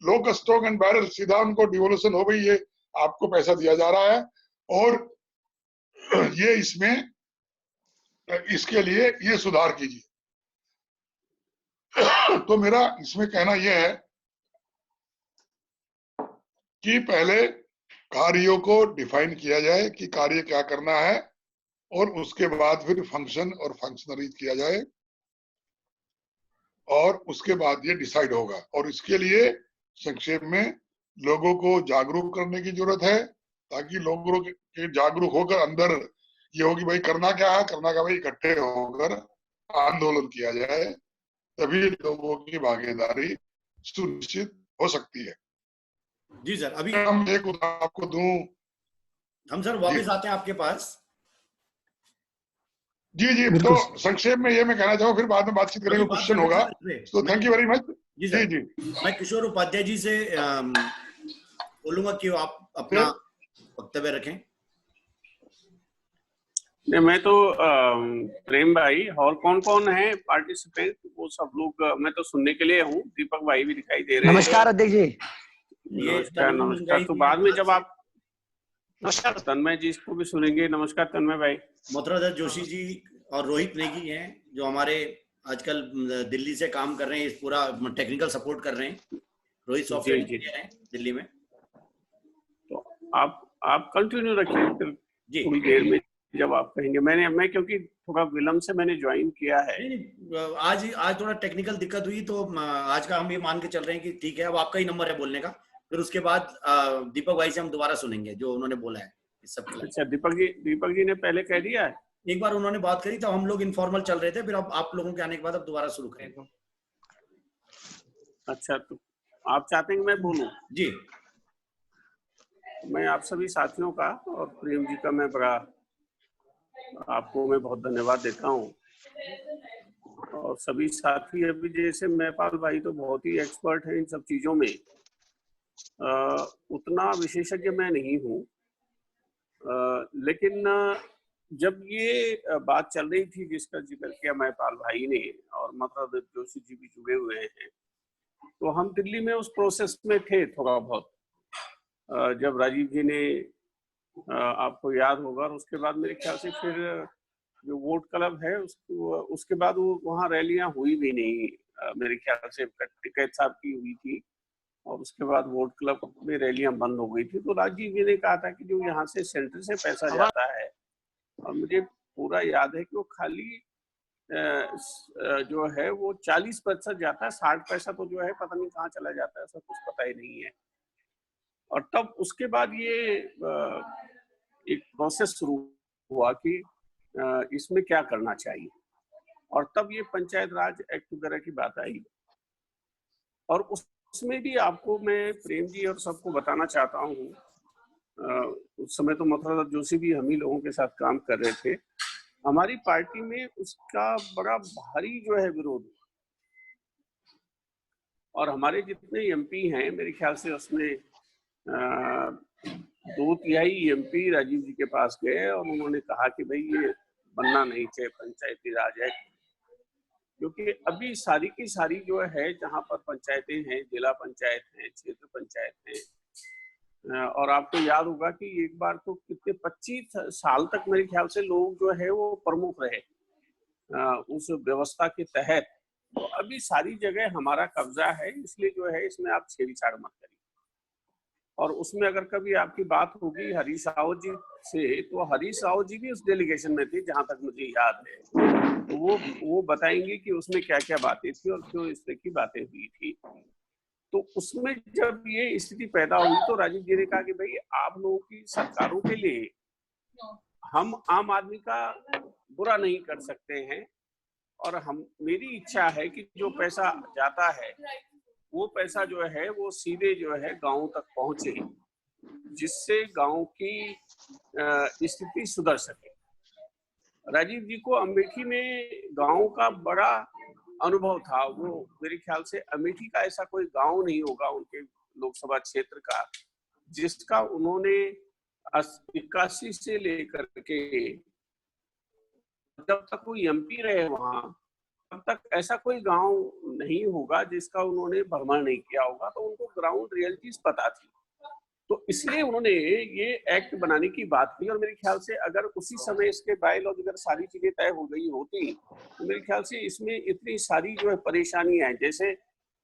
लोक स्टॉक एंड बैरल सीधा उनको डिवोल्यूशन हो गई है, आपको पैसा दिया जा रहा है और ये इसमें इसके लिए ये सुधार कीजिए। तो मेरा इसमें कहना यह है कि पहले कार्यों को डिफाइन किया जाए कि कार्य क्या करना है, और उसके बाद फिर फंक्शन और फंक्शनरीज किया जाए, और उसके बाद ये डिसाइड होगा। और इसके लिए संक्षेप में लोगों को जागरूक करने की जरूरत है, ताकि लोगों के जागरूक होकर अंदर ये होगी भाई करना क्या है, करना क्या भाई, इकट्ठे होकर आंदोलन किया जाए, तभी लोगों की भागीदारी सुनिश्चित हो सकती है। जी सर, अभी हम एक उदाहरण आपको दूं। हम सर वापस आते हैं आपके पास। जी, तो संक्षेप में ये मैं कहना चाहूँ, फिर बाद में बातचीत करेंगे, क्वेश्चन होगा। तो थैंक यू वेरी मच। जी, मैं किशोर उपाध्याय जी से बोलूंगा कि आप अपना वक्तव्य रखें। नहीं, मैं तो प्रेम भाई और कौन कौन है पार्टिसिपेंट, वो सब लोग मैं तो सुनने के लिए हूँ। दीपक भाई भी दिखाई दे रहे हैं। नमस्कार अध्यक्ष जी। नमस्कार। तो बाद में जब आप तन्मय जी को भी सुनेंगे। नमस्कार तन्मय भाई। मोहतरम जोशी जी और रोहित नेगी हैं, जो हमारे आजकल दिल्ली से काम कर रहे हैं, इस पूरा टेक्निकल सपोर्ट कर रहे हैं। रोहित सॉफ्टवेयर इंजीनियर हैं दिल्ली में। तो आप कंटिन्यू रखिए फिर थोड़ी देर में जब आप कहेंगे। मैं क्योंकि थोड़ा विलम्ब से मैंने ज्वाइन किया है। आज थोड़ा टेक्निकल दिक्कत हुई, तो आज का हम ये मान के चल रहे हैं कि ठीक है, अब आपका ही नंबर है बोलने का। फिर उसके बाद दीपक भाई से हम दोबारा सुनेंगे जो उन्होंने बोला है इस सब के लिए। अच्छा, दीपक जी ने पहले कह दिया है। एक बार उन्होंने बात करी, तब हम लोग इनफॉर्मल चल रहे थे, फिर अब आप लोगों के आने के बाद अब दोबारा शुरू करेंगे। अच्छा, तो आप चाहते हैं कि मैं बोलूं? जी। मैं आप सभी साथियों का और प्रेम जी का मैं बहुत धन्यवाद देता हूं। और सभी साथी अभी जैसे मैपाल भाई तो बहुत ही एक्सपर्ट है इन सब चीजों में, उतना विशेषज्ञ मैं नहीं हूँ। लेकिन जब ये बात चल रही थी जिसका जिक्र किया मैपाल भाई ने, और मतलब जोशी जी भी जुड़े हुए हैं, तो हम दिल्ली में उस प्रोसेस में थे थोड़ा बहुत। जब राजीव जी ने आपको याद होगा, और उसके बाद मेरे ख्याल से फिर जो वोट क्लब है उसके बाद वो वहाँ रैलियां हुई भी नहीं। मेरे ख्याल से टिकैत साहब की हुई थी, और उसके बाद वोट क्लब में रैलियां बंद हो गई थी। तो राजीव जी ने कहा था कि जो यहाँ से सेंटर से पैसा जाता है, और मुझे पूरा याद है कि वो खाली जो है वो 40% जाता है, 60 पैसा तो जो है पता नहीं कहाँ चला जाता है, ऐसा कुछ पता ही नहीं है। और तब उसके बाद ये एक प्रोसेस शुरू हुआ कि इसमें क्या करना चाहिए, और तब ये पंचायत राज एक्ट वगैरह की बात आई। और उसमें भी आपको मैं प्रेम जी और सबको बताना चाहता हूँ, उस समय तो मतलब जोशी भी हम ही लोगों के साथ काम कर रहे थे। हमारी पार्टी में उसका बड़ा भारी जो है विरोध, और हमारे जितने एमपी हैं मेरे ख्याल से उसमें 2/3 एमपी राजीव जी के पास गए, और उन्होंने कहा कि भाई ये बनना नहीं चाहिए पंचायती राज एक्ट, क्योंकि अभी सारी की सारी जो है जहाँ पर पंचायतें हैं, जिला पंचायत हैं, क्षेत्र पंचायत हैं, और आपको याद होगा कि एक बार तो कितने 25 साल तक मेरे ख्याल से लोग जो है वो प्रमुख रहे उस व्यवस्था के तहत। तो अभी सारी जगह हमारा कब्जा है, इसलिए जो है इसमें आप छेड़छाड़ मत करिए। और उसमें अगर कभी आपकी बात होगी हरीश राव जी से, तो हरीश राव जी भी उस डेलीगेशन में थे जहां तक मुझे याद है। तो वो बताएंगे कि उसमें क्या क्या बातें थी और क्यों इस तरह की बातें हुई थी। तो उसमें जब ये स्थिति पैदा हुई तो राजीव जी ने कहा कि भाई आप लोगों की सरकारों के लिए हम आम आदमी का बुरा नहीं कर सकते हैं, और मेरी इच्छा है कि जो पैसा जाता है वो पैसा जो है वो सीधे जो है गाँव तक पहुंचे, जिससे गाँव की स्थिति सुधर सके। राजीव जी को अमेठी में गाँव का बड़ा अनुभव था। वो मेरे ख्याल से अमेठी का ऐसा कोई गांव नहीं होगा उनके लोकसभा क्षेत्र का जिसका उन्होंने 81 से लेकर के जब तक वो एमपी रहे वहां, तब तक ऐसा कोई गांव नहीं होगा जिसका उन्होंने भ्रमण नहीं किया होगा। तो उनको ग्राउंड रियलिटीज पता थी, तो इसलिए उन्होंने ये एक्ट बनाने की बात की। और मेरे ख्याल से अगर उसी समय इसके बायलॉज अगर सारी चीजें तय हो गई होती तो मेरे ख्याल से इसमें इतनी सारी जो है परेशानियां हैं। जैसे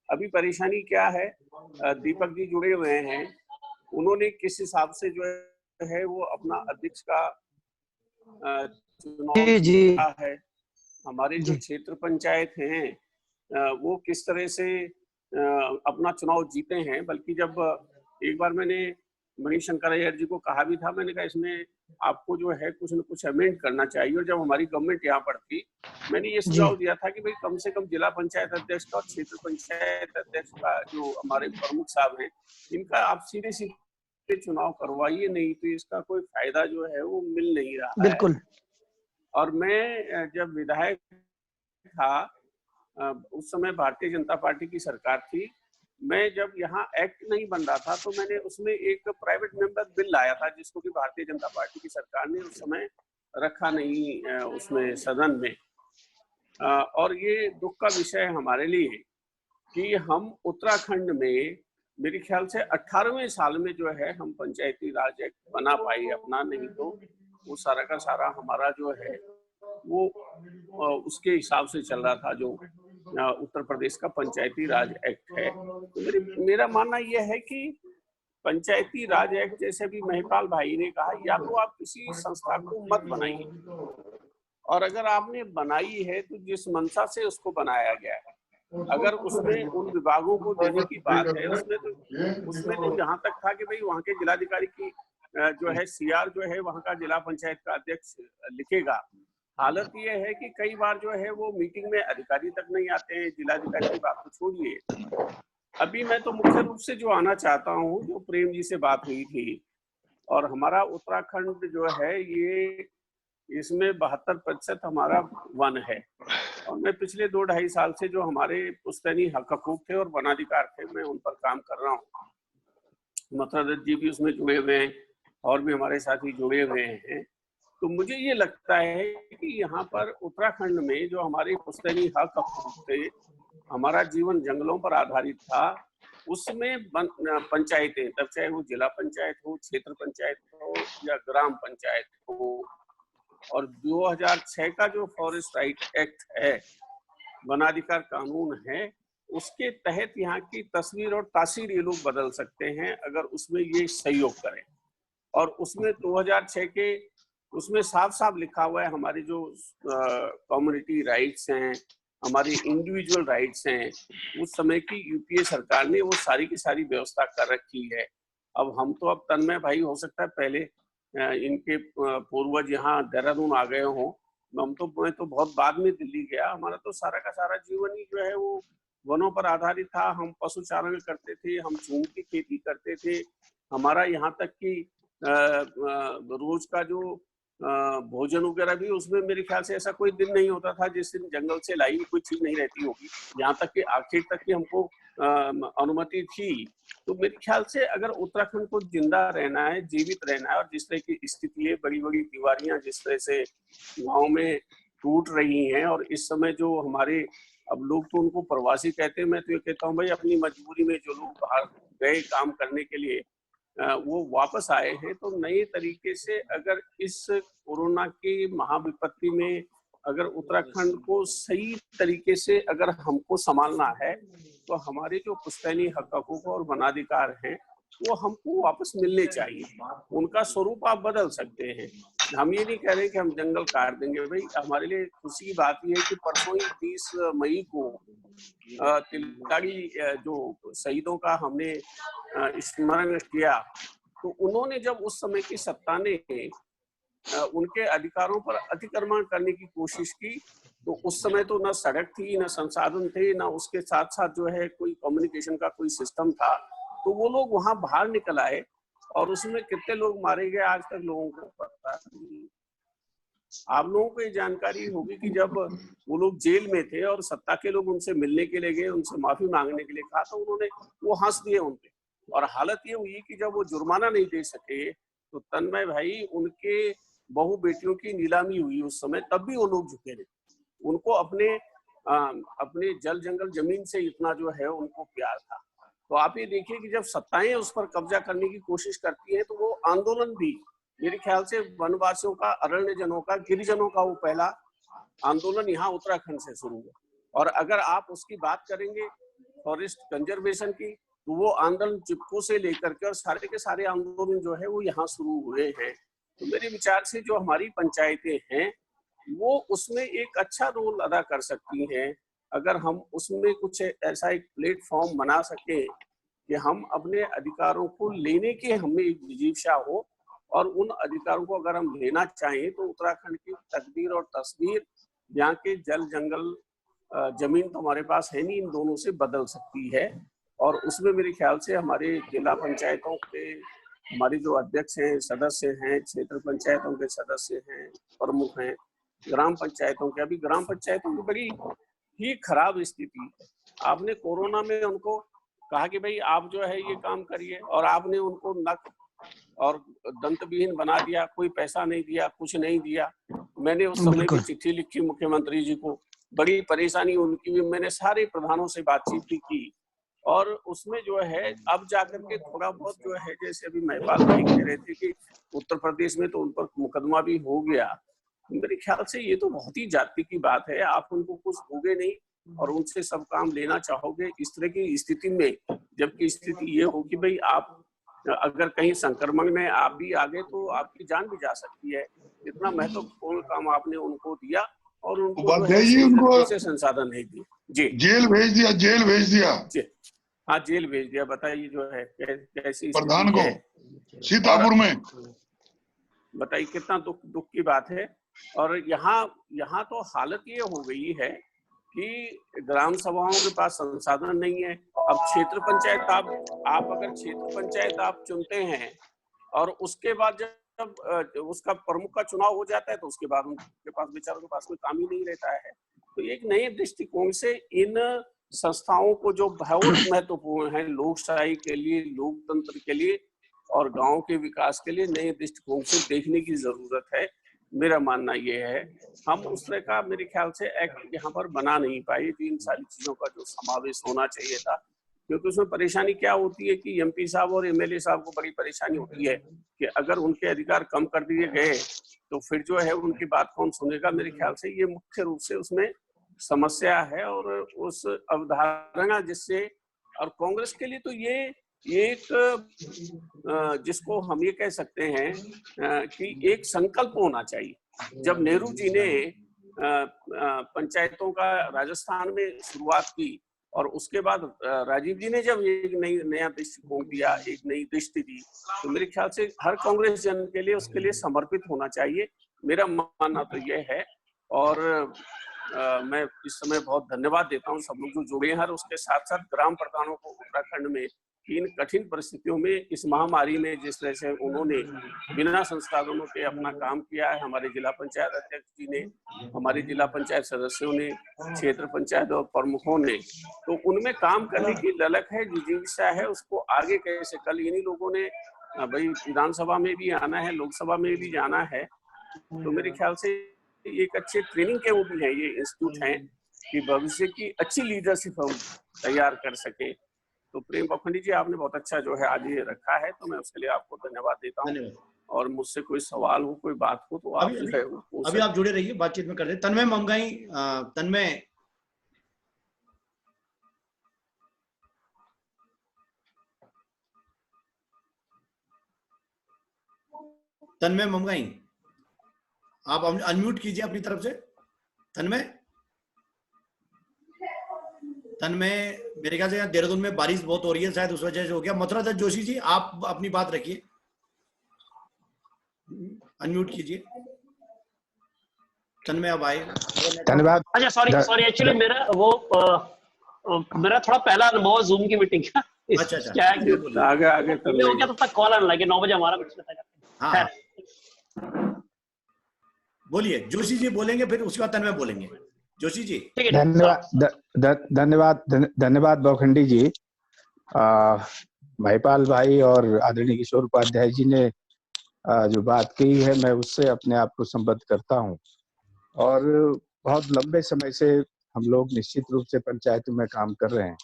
अभी परेशानी क्या है, दीपक जी जुड़े हुए हैं, उन्होंने किस हिसाब से जो है वो अपना अध्यक्ष का चुनाव जीता है। हमारे जो क्षेत्र पंचायत हैं वो किस तरह से अपना चुनाव जीते हैं। बल्कि जब एक बार मैंने मणिशंकर अय्यर जी को कहा भी था, मैंने कहा इसमें आपको जो है कुछ न कुछ अमेंड करना चाहिए। और जब हमारी गवर्नमेंट यहाँ पर थी, मैंने ये सुझाव दिया था कि भाई कम से कम जिला पंचायत अध्यक्ष का और क्षेत्र पंचायत अध्यक्ष का जो हमारे प्रमुख साहब हैं, इनका आप सीधे सीधे चुनाव करवाइए, नहीं तो इसका कोई फायदा जो है वो मिल नहीं रहा है। बिल्कुल। और मैं जब विधायक था, उस समय भारतीय जनता पार्टी की सरकार थी, मैं जब यहाँ एक्ट नहीं बन रहा था तो मैंने उसमें एक प्राइवेट मेंबर बिल लाया था जिसको कि भारतीय जनता पार्टी की सरकार ने उस समय रखा नहीं उसमें सदन में। और ये दुख का विषय हमारे लिए कि हम उत्तराखंड में मेरे ख्याल से 18वें साल में जो है हम पंचायती राज एक्ट बना पाए अपना, नहीं तो वो सारा का सारा हमारा जो है वो उसके हिसाब से चल रहा था जो उत्तर प्रदेश का पंचायती राज एक्ट है। तो मेरा मानना यह है कि पंचायती राज एक्ट जैसे भी महिपाल भाई ने कहा, या तो आप किसी संस्था को मत बनाइए, और अगर आपने बनाई है तो जिस मंशा से उसको बनाया गया है, अगर उसमें उन विभागों को देने की बात है, उसमें तो यहाँ तक था कि भाई वहाँ के जिलाधिकारी की जो है सीआर जो है वहाँ का जिला पंचायत का अध्यक्ष लिखेगा। हालत ये है कि कई बार जो है वो मीटिंग में अधिकारी तक नहीं आते हैं, जिलाधिकारी की बात तो छोड़िए। अभी मैं तो मुख्य रूप से जो आना चाहता हूँ, जो प्रेम जी से बात हुई थी, और हमारा उत्तराखंड जो है ये इसमें 72% हमारा वन है। और मैं पिछले 2-2.5 साल से जो हमारे पुश्तैनी हक हकूक थे और वनाधिकार थे, मैं उन पर काम कर रहा हूँ। मथुरा दत्त जी भी उसमें जुड़े हुए हैं और भी हमारे साथी जुड़े हुए हैं। तो मुझे ये लगता है कि यहाँ पर उत्तराखंड में जो हमारे पुश्तैनी हक हकूक थे, हमारा जीवन जंगलों पर आधारित था, उसमें पंचायतें, तब चाहे वो जिला पंचायत हो, क्षेत्र पंचायत हो या ग्राम पंचायत हो, और 2006 का जो फॉरेस्ट राइट एक्ट है, वनाधिकार कानून है, उसके तहत यहाँ की तस्वीर और तासीर ये लोग बदल सकते हैं अगर उसमें ये सहयोग करें। और उसमें 2006 के उसमें साफ साफ लिखा हुआ है हमारे जो कम्युनिटी राइट्स हैं, हमारी इंडिविजुअल राइट्स हैं, उस समय की यूपीए सरकार ने वो सारी की सारी व्यवस्था कर रखी है। अब हम तो अब तन्मय भाई हो सकता है पहले इनके पूर्वज यहाँ देहरादून आ गए हों, मैं तो बहुत बाद में दिल्ली गया। हमारा तो सारा का सारा जीवन ही जो है वो वनों पर आधारित था। हम पशु चारण करते थे, हम चून की खेती करते थे, हमारा यहाँ तक कि रोज का जो भोजन वगैरह भी उसमें मेरे ख्याल से ऐसा कोई दिन नहीं होता था जिस दिन जंगल से लाई हुई कोई चीज नहीं रहती होगी, यहाँ तक कि आखिर तक की हमको अनुमति थी। तो मेरे ख्याल से अगर उत्तराखंड को जिंदा रहना है, जीवित रहना है, और जिस तरह की स्थिति है, बड़ी बड़ी दीवारियां जिस तरह से गाँव में टूट रही हैं, और इस समय जो हमारे अब लोग तो उनको प्रवासी कहते हैं, मैं तो ये कहता हूँ भाई अपनी मजबूरी में जो लोग बाहर गए काम करने के लिए वो वापस आए हैं, तो नए तरीके से अगर इस कोरोना की महाविपत्ति में अगर उत्तराखंड को सही तरीके से अगर हमको संभालना है, तो हमारे जो पुश्तैनी हक हकूक और वनाधिकार हैं वो हमको वापस मिलने चाहिए। उनका स्वरूप आप बदल सकते हैं। हम ये नहीं कह रहे कि हम जंगल काट देंगे। भाई हमारे लिए खुशी की बात यह है कि परसों ही 30 मई को तिलकारी जो शहीदों का हमने स्मरण किया, तो उन्होंने जब उस समय की सत्ता ने उनके अधिकारों पर अतिक्रमण करने की कोशिश की, तो उस समय तो ना सड़क थी, ना संसाधन थे, ना उसके साथ साथ जो है कोई कम्युनिकेशन का कोई सिस्टम था। तो वो लोग वहां बाहर निकल आए और उसमें कितने लोग मारे गए आज तक लोगों को पता नहीं। आप लोगों को ये जानकारी होगी कि जब वो लोग जेल में थे और सत्ता के लोग उनसे मिलने के लिए गए, उनसे माफी मांगने के लिए कहा, तो उन्होंने वो हंस दिए उनपे। और हालत ये हुई कि जब वो जुर्माना नहीं दे सके तो तन्मय भाई उनके बहु बेटियों की नीलामी हुई उस समय, तब भी वो लोग झुके नहीं। उनको अपने जल जंगल जमीन से इतना जो है उनको प्यार था। तो आप ये देखिए कि जब सत्ताएं उस पर कब्जा करने की कोशिश करती हैं तो वो आंदोलन भी, मेरे ख्याल से वनवासियों का, अरण्यजनों का, गिरिजनों का वो पहला आंदोलन यहाँ उत्तराखंड से शुरू हुआ। और अगर आप उसकी बात करेंगे फॉरेस्ट कंजर्वेशन की, तो वो आंदोलन चिपको से लेकर के और सारे के सारे आंदोलन जो है वो यहाँ शुरू हुए हैं। तो मेरे विचार से जो हमारी पंचायतें हैं वो उसमें एक अच्छा रोल अदा कर सकती हैं, अगर हम उसमें कुछ ऐसा एक प्लेटफॉर्म बना सके कि हम अपने अधिकारों को लेने की हमें एक जिज्ञासा हो, और उन अधिकारों को अगर हम लेना चाहें तो उत्तराखंड की तकदीर और तस्वीर, यहाँ के जल जंगल जमीन तो हमारे पास है नहीं, इन दोनों से बदल सकती है। और उसमें मेरे ख्याल से हमारे जिला पंचायतों के हमारे जो अध्यक्ष हैं, सदस्य हैं, क्षेत्र पंचायतों के सदस्य हैं, प्रमुख हैं, ग्राम पंचायतों के, अभी ग्राम पंचायतों की बड़ी ही खराब स्थिति। आपने कोरोना में उनको कहा कि भाई आप जो है ये काम करिए, और आपने उनको नक और दंतविहीन बना दिया, कोई पैसा नहीं दिया, कुछ नहीं दिया। मैंने उस समय भी चिट्ठी लिखी मुख्यमंत्री जी को, बड़ी परेशानी उनकी भी, मैंने सारे प्रधानों से बातचीत भी की, और उसमें जो है अब जाकर के थोड़ा बहुत जो है, जैसे अभी महिपाल भाई कह रहे थे कि उत्तर प्रदेश में तो उन पर मुकदमा भी हो गया। मेरे ख्याल से ये तो बहुत ही जाति की बात है, आप उनको कुछ दोगे नहीं और उनसे सब काम लेना चाहोगे इस तरह की स्थिति में, जबकि स्थिति ये हो कि भाई आप अगर कहीं संक्रमण में आप भी आ गए तो आपकी जान भी जा सकती है। इतना महत्वपूर्ण काम आपने उनको दिया और उनको से संसाधन नहीं दिए। जी, जेल भेज दिया, जेल भेज दिया। हाँ, जेल भेज दिया। बताइए जो है कैसी प्रधान को सीतापुर में, बताइए कितना दुख की बात है। और यहाँ तो हालत ये हो गई है कि ग्राम सभाओं के पास संसाधन नहीं है। अब क्षेत्र पंचायत आप अगर क्षेत्र पंचायत आप चुनते हैं और उसके बाद जब उसका प्रमुख का चुनाव हो जाता है तो उसके बाद उनके पास, बेचारों के पास कोई काम ही नहीं रहता है। तो एक नए दृष्टिकोण से इन संस्थाओं को जो बहुत महत्वपूर्ण है लोकशाही के लिए, लोकतंत्र के लिए और गांव के विकास के लिए, नए दृष्टिकोण से देखने की जरूरत है। मेरा मानना ये है, हम उस तरह का मेरे ख्याल से एक्ट यहाँ पर बना नहीं पाए, इन सारी चीजों का जो समावेश होना चाहिए था। क्योंकि उसमें परेशानी क्या होती है कि एमपी साहब और एमएलए साहब को बड़ी परेशानी होती है कि अगर उनके अधिकार कम कर दिए गए तो फिर जो है उनकी बात कौन सुनेगा। मेरे ख्याल से ये मुख्य रूप से उसमें समस्या है। और उस अवधारणा जिससे, और कांग्रेस के लिए तो ये एक जिसको हम ये कह सकते हैं कि एक संकल्प होना चाहिए। जब नेहरू जी ने पंचायतों का राजस्थान में शुरुआत की और उसके बाद राजीव जी ने जब एक नया दृष्टिकोण दिया, एक नई दृष्टि दी, तो मेरे ख्याल से हर कांग्रेस जन के लिए उसके लिए समर्पित होना चाहिए। मेरा मानना तो ये है। और मैं इस समय बहुत धन्यवाद देता हूँ सब लोग जो जुड़े हैं, और उसके साथ साथ ग्राम प्रधानों को उत्तराखंड में इन कठिन परिस्थितियों में, इस महामारी में जिस तरह से उन्होंने बिना संसाधनों के अपना काम किया है। हमारे जिला पंचायत अध्यक्ष जी ने, हमारे जिला पंचायत सदस्यों ने, क्षेत्र पंचायत और प्रमुखों ने, तो उनमें काम करने की ललक है, जिज्ञासा है, उसको आगे कैसे कल इन्हीं लोगों ने भाई विधानसभा में भी आना है, लोकसभा में भी जाना है। तो मेरे ख्याल से एक अच्छे ट्रेनिंग के वो भी है, ये इंस्टीट्यूट है कि भविष्य की अच्छी लीडरशिप हम तैयार कर सके। तो प्रेम पाखंडी जी, आपने बहुत अच्छा जो है आज ये रखा है, तो मैं उसके लिए आपको धन्यवाद देता हूँ। और मुझसे कोई सवाल हो, कोई बात हो, तो आप जो है अभी आप जुड़े रहिए, बातचीत में कर रहे। तन्मय मंगाई, तन्मय मंगाई, आप अनम्यूट कीजिए अपनी तरफ से। तन्मय मेरे ख्याल से यहाँ देहरादून में बारिश बहुत हो रही है, शायद उस वजह से हो गया। मथुरा दत्त जोशी जी, आप अपनी बात रखिए। अनम्यूट कीजिए। तन्मय अब आए। धन्यवाद। अच्छा सॉरी एक्चुअली मेरा थोड़ा पहला अनुभव जूम की मीटिंग का। अच्छा क्या है कि आगे आगे हो गया, तब तक कॉल आने लगे, 9 बजे हमारा कुछ बताया। हाँ, बोलिए जोशी जी बोलेंगे, फिर उसके बाद तन्मय बोलेंगे। जोशी जी। धन्यवाद बौखंडी जी। महिपाल भाई और आदरणीय किशोर उपाध्याय जी ने जो बात कही है, मैं उससे अपने आप को संबद्ध करता हूं। और बहुत लंबे समय से हम लोग निश्चित रूप से पंचायतों में काम कर रहे हैं,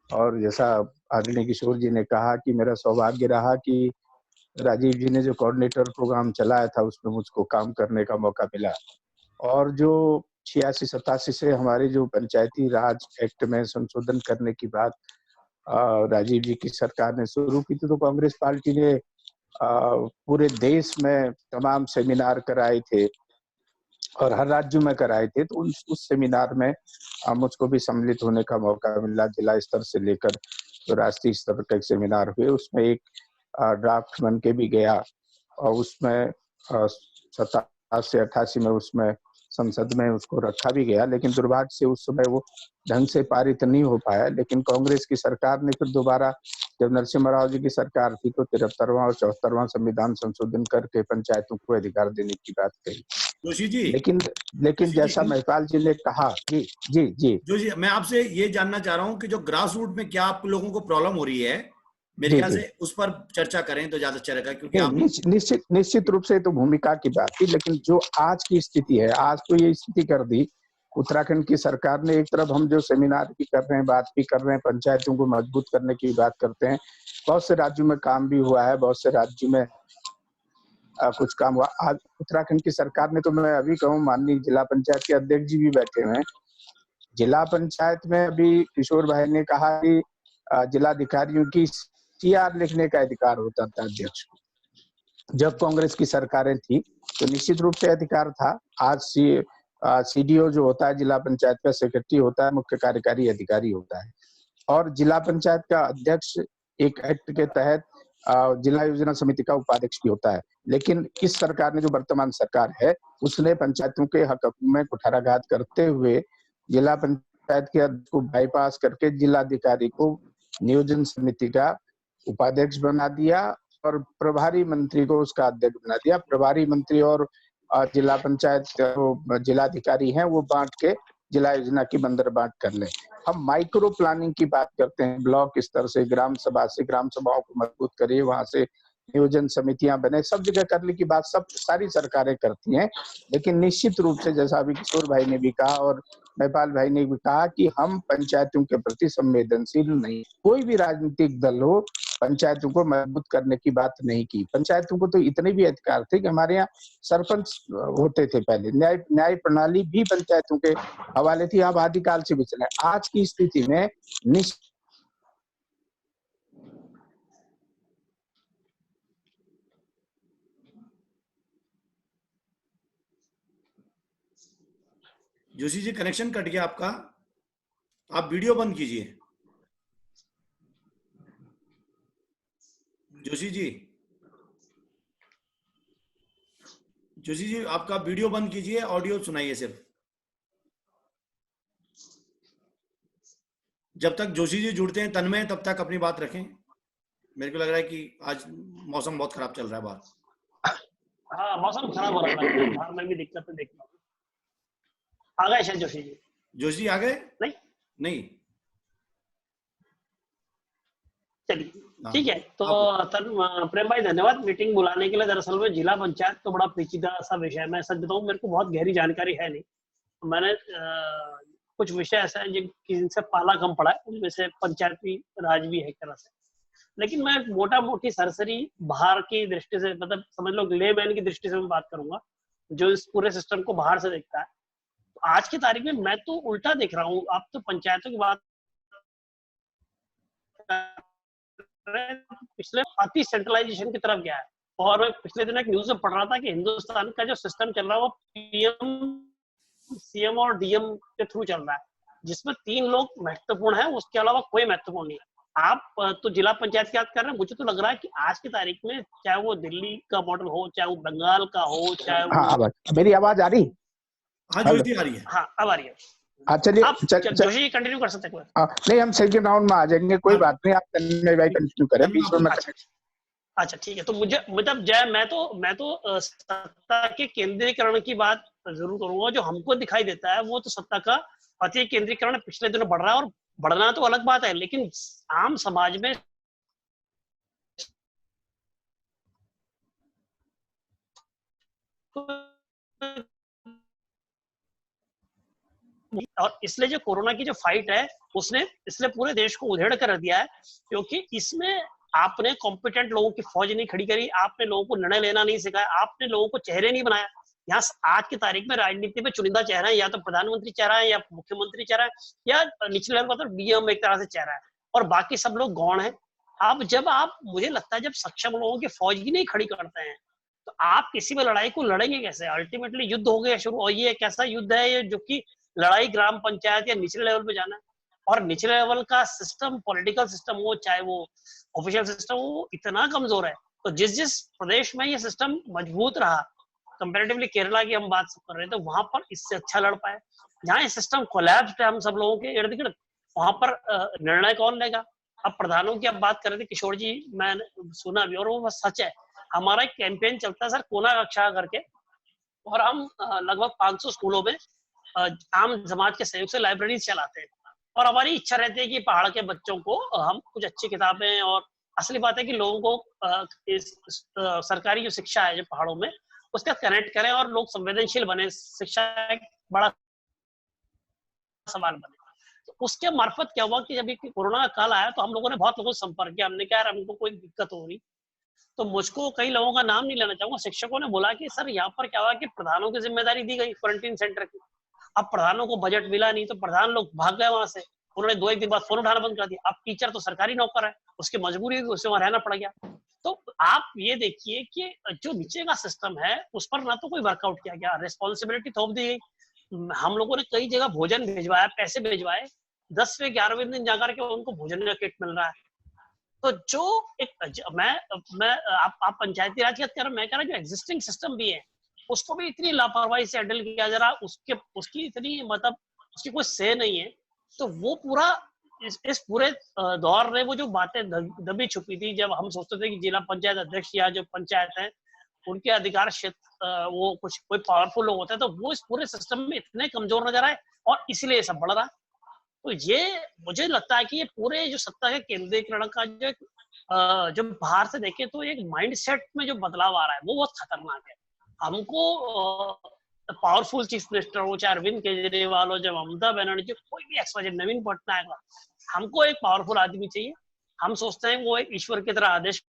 और जैसा आदरणीय किशोर जी ने कहा कि मेरा सौभाग्य रहा कि राजीव जी ने जो कोऑर्डिनेटर प्रोग्राम चलाया था उसमें मुझको काम करने का मौका मिला। और जो 86-87 से हमारे जो पंचायती राज एक्ट में संशोधन करने की बात राजीव जी की सरकार ने शुरू की थी, तो कांग्रेस पार्टी ने पूरे देश में तमाम सेमिनार कराए थे और हर राज्य में कराए थे। तो उस सेमिनार में मुझको भी सम्मिलित होने का मौका मिला। जिला स्तर से लेकर जो राष्ट्रीय स्तर के सेमिनार हुए, उसमें एक ड्राफ्ट बन के भी गया, और उसमें 87 से 88 में उसमें संसद में उसको रखा भी गया, लेकिन दुर्भाग्य से उस समय वो ढंग से पारित नहीं हो पाया। लेकिन कांग्रेस की सरकार ने फिर दोबारा, जब नरसिम्हा राव जी की सरकार थी, तो 73वां और 74वां संविधान संशोधन करके पंचायतों को अधिकार देने की बात कही। जोशी जी, लेकिन जैसा महिपाल जी ने कहा, जी जोशी, मैं आपसे ये जानना चाह रहा हूँ कि जो ग्रास रूट में क्या आप लोगों को प्रॉब्लम हो रही है, मेरे ख्याल से उस पर चर्चा करें तो ज्यादा अच्छा रहेगा, क्योंकि आप निश्चित रूप से तो भूमिका की बात थी। लेकिन जो आज की स्थिति है, आज तो ये स्थिति कर दी उत्तराखंड की सरकार ने। एक तरफ हम जो सेमिनार भी कर रहे हैं, बात भी कर रहे हैं, पंचायतों को मजबूत करने की बात करते हैं, बहुत से राज्यों में काम भी हुआ है, बहुत से राज्यों में कुछ काम हुआ। आज उत्तराखंड की सरकार ने, तो मैं अभी कहूँ, माननीय जिला पंचायत के अध्यक्ष जी भी बैठे हुए हैं। जिला पंचायत में अभी किशोर भाई ने कहा कि जिलाधिकारियों की CR लिखने का अधिकार होता था अध्यक्ष को। जब कांग्रेस की सरकारें थी तो निश्चित रूप से अधिकार था। आज CDO जो होता है, जिला पंचायत का सेक्रेटरी होता है, मुख्य कार्यकारी अधिकारी होता है, और जिला पंचायत का अध्यक्ष एक एक्ट के तहत जिला योजना समिति का उपाध्यक्ष भी होता है। लेकिन इस सरकार ने, जो वर्तमान सरकार है, उसने पंचायतों के हक में कुठाराघात करते हुए जिला पंचायत के अध्यक्ष को बाईपास करके जिलाधिकारी को नियोजन समिति का उपाध्यक्ष बना दिया और प्रभारी मंत्री को उसका अध्यक्ष बना दिया। प्रभारी मंत्री और जिला पंचायत जिलाधिकारी हैं, वो बांट के जिला योजना की बंदरबाट कर ले। हम माइक्रो प्लानिंग की बात करते हैं, ब्लॉक स्तर से, ग्राम सभाओं को मजबूत करिए, वहां से नियोजन समितियां बने, सब जगह करने की बात सारी सरकारें करती हैं। लेकिन निश्चित रूप से, जैसा अभी किशोर भाई ने भी कहा और महिपाल भाई ने भी कहा, कि हम पंचायतों के प्रति संवेदनशील नहीं। कोई भी राजनीतिक दल हो, पंचायतों को मजबूत करने की बात नहीं की। पंचायतों को तो इतने भी अधिकार थे कि हमारे यहाँ सरपंच होते थे पहले, न्याय प्रणाली भी पंचायतों के हवाले थी, अब आदिकाल से भी चला है। आज की स्थिति में जोशी जी कनेक्शन कट गया आपका, आप वीडियो बंद कीजिए। जोशी जी आपका वीडियो बंद कीजिए, ऑडियो सुनाइए सिर्फ। जब तक जोशी जी जुड़ते हैं तन्मय, तब तक अपनी बात रखें। मेरे को लग रहा है कि आज मौसम बहुत खराब चल रहा है बाहर। हाँ, मौसम खराब हो रहा है, बाहर में भी दिक्कत है। देखना आ गए शायद जोशी जी आ गए? नहीं चलिए ठीक है। तो प्रेम भाई धन्यवाद मीटिंग बुलाने के लिए। दरअसल में जिला पंचायत तो बड़ा पेचीदा सा विषय है। मैं सच बताऊं, मेरे को बहुत गहरी जानकारी है नहीं। मैंने कुछ विषय ऐसे हैं जिनसे पाला कम पड़ा है, उनमें से पंचायती राज भी है एक तरह से। लेकिन मैं मोटा मोटी सरसरी बाहर की दृष्टि से, मतलब समझ लो लेमैन की दृष्टि से मैं बात करूंगा, जो इस पूरे सिस्टम को बाहर से देखता है। तो आज की तारीख में मैं तो उल्टा देख रहा हूँ। आप तो पंचायतों की बात पिछले अति सेंट्रलाइजेशन की तरफ गया है। और मैं पिछले दिन एक न्यूज में पढ़ रहा था कि हिंदुस्तान का जो सिस्टम चल रहा है वो PM, CM और DM के थ्रू चल रहा है, जिसमें 3 लोग महत्वपूर्ण है, उसके अलावा कोई महत्वपूर्ण नहीं है। आप तो जिला पंचायत की बात कर रहे हैं, मुझे तो लग रहा है कि आज की तारीख में चाहे वो दिल्ली का मॉडल हो, चाहे वो बंगाल का हो, चाहे हाँ, वो मेरी आवाज आ रही? हाँ जोशी जी आ रही है। हाँ अब आ रही है। हाँ चलिए, आप जोशी कंटिन्यू कर सकते हैं। नहीं, हम सेकंड राउंड में आ जाएंगे, कोई बात नहीं, आप तन्मय भाई कंटिन्यू करें, बीच में मैं अच्छा ठीक है। तो मुझे मतलब जय मैं तो सत्ता के केंद्रीकरण की बात जरूर करूंगा। जो हमको दिखाई देता है वो तो सत्ता का अति केंद्रीकरण पिछले दिनों बढ़ रहा है, और बढ़ना तो अलग बात है, लेकिन आम समाज में और इसलिए जो कोरोना की जो फाइट है उसने इसलिए पूरे देश को उधेड़ कर दिया है, क्योंकि इसमें आपने कॉम्पिटेंट लोगों की फौज नहीं खड़ी करी, आपने लोगों को निर्णय लेना नहीं सिखाया, आपने लोगों को चेहरे नहीं बनाया। यहाँ आज की तारीख में राजनीति में चुनिंदा चेहरा है, या तो प्रधानमंत्री चेहरा है, या मुख्यमंत्री चेहरा है, या निचले लेवल पर डीएम एक तरह से चेहरा है, और बाकी सब लोग गौण है। अब जब आप, मुझे लगता है जब सक्षम लोगों की फौज ही नहीं खड़ी करते हैं तो आप किसी भी लड़ाई को लड़ेंगे कैसे? अल्टीमेटली युद्ध हो गया शुरू, और ये एक ऐसा युद्ध है ये जो कि लड़ाई ग्राम पंचायत या निचले लेवल पे जाना है, और निचले लेवल का सिस्टम, पॉलिटिकल सिस्टम हो चाहे वो ऑफिशियल सिस्टम हो, इतना कमजोर है। तो जिस जिस प्रदेश में ये सिस्टम मजबूत रहा, कंपैरेटिवली केरला की हम बात कर रहे थे, वहां पर इससे अच्छा लड़ पाए। जहाँ ये सिस्टम कोलैप्स्ड है हम सब लोगों के इर्द गिर्द, वहां पर निर्णय कौन लेगा? अब प्रधानों की अब बात कर रहे थे किशोर जी, मैंने सुना भी और वो बस सच है। हमारा एक कैंपेन चलता है सर, कोना कक्षा करके, और हम लगभग 500 स्कूलों में आम समाज के सहयोग से लाइब्रेरी चलाते हैं, और हमारी इच्छा रहती है कि पहाड़ के बच्चों को हम कुछ अच्छी किताबें, और असली बात है कि लोगों को इस सरकारी जो शिक्षा है जो पहाड़ों में, उसका कनेक्ट करें और लोग संवेदनशील बने, शिक्षा एक बड़ा सवाल बने। तो उसके मार्फत क्या हुआ कि जब कोरोना का काल आया तो हम लोगों ने बहुत लोगों से संपर्क किया, हमने कहा यार हमको कोई दिक्कत हो रही, तो मुझको कई लोगों का नाम नहीं लेना चाहूंगा, शिक्षकों ने बोला कि सर यहाँ पर क्या हुआ कि प्रधानों की जिम्मेदारी दी गई क्वारंटीन सेंटर की। अब प्रधानों को बजट मिला नहीं तो प्रधान लोग भाग गए वहां से, उन्होंने 2-1 दिन बाद फोन उठाना बंद कर दिया। अब टीचर तो सरकारी नौकर है, उसकी मजबूरी हुई, उसे वहां रहना पड़ गया। तो आप ये देखिए कि जो नीचे का सिस्टम है उस पर ना तो कोई वर्कआउट किया गया, रिस्पॉन्सिबिलिटी थोप दी गई। हम लोगों ने कई जगह भोजन भिजवाया, पैसे भिजवाए, 10वें 11वें दिन जाकर के उनको भोजन का किट मिल रहा है। तो जो एक मैं आप पंचायती राज की बात कर रहे हैं, मैं कह रहा जो एग्जिस्टिंग सिस्टम भी है उसको भी इतनी लापरवाही से हैंडल किया जा रहा, उसकी इतनी मतलब उसकी कोई से नहीं है। तो वो पूरा इस पूरे दौर में वो जो बातें दबी छुपी थी, जब हम सोचते थे कि जिला पंचायत अध्यक्ष या जो पंचायत है उनके अधिकार क्षेत्र वो कुछ कोई पावरफुल लोग होते हैं, तो वो इस पूरे सिस्टम में इतने कमजोर नजर आए और इसलिए सब बढ़ रहा। तो ये मुझे लगता है कि ये पूरे जो सत्ता के केंद्रीकरण का जो बाहर से देखें तो एक माइंडसेट में जो बदलाव आ रहा है वो बहुत खतरनाक है। हमको पावरफुल चीफ मिनिस्टर हो, चाहे अरविंद केजरीवाल हो, चाहे ममता बनर्जी, कोई भी एक्सवाइजेड, नवीन पटनायक हो, हमको एक पावरफुल आदमी चाहिए। हम सोचते हैं वो एक ईश्वर की तरह आदेश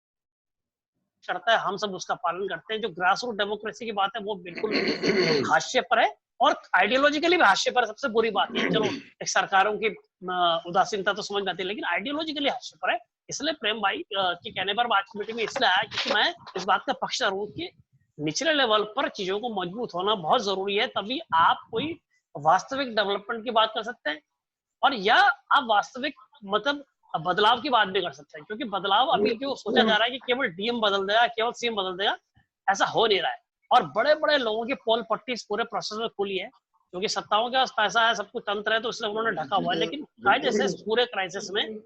करता है, हम सब उसका पालन करते हैं। जो ग्रास रूट डेमोक्रेसी की बात है वो बिल्कुल हाशिए पर है, और आइडियोलॉजिकली भी हाशिए पर। सबसे बुरी बात है, चलो एक सरकारों की उदासीनता तो समझ में आती है, लेकिन आइडियोलॉजिकली हाशिए पर है। इसलिए प्रेम भाई के कहने पर आज की मीटिंग में इसलिए आया क्योंकि मैं इस बात का पक्षधर हूँ कि निचले लेवल पर चीजों को मजबूत होना बहुत जरूरी है, तभी आप कोई वास्तविक डेवलपमेंट की बात कर सकते हैं, और या आप वास्तविक मतलब बदलाव की बात भी कर सकते हैं। क्योंकि बदलाव अभी जो सोचा जा रहा है कि केवल डीएम बदल देगा, केवल सीएम बदल देगा, ऐसा हो नहीं रहा है। और बड़े बड़े लोगों की पोल पट्टी इस पूरे प्रोसेस में खुली है, क्योंकि सत्ताओं के पास पैसा है, सब कुछ तंत्र है, तो इसलिए उन्होंने ढका हुआ है। लेकिन जैसे इस पूरे क्राइसिस में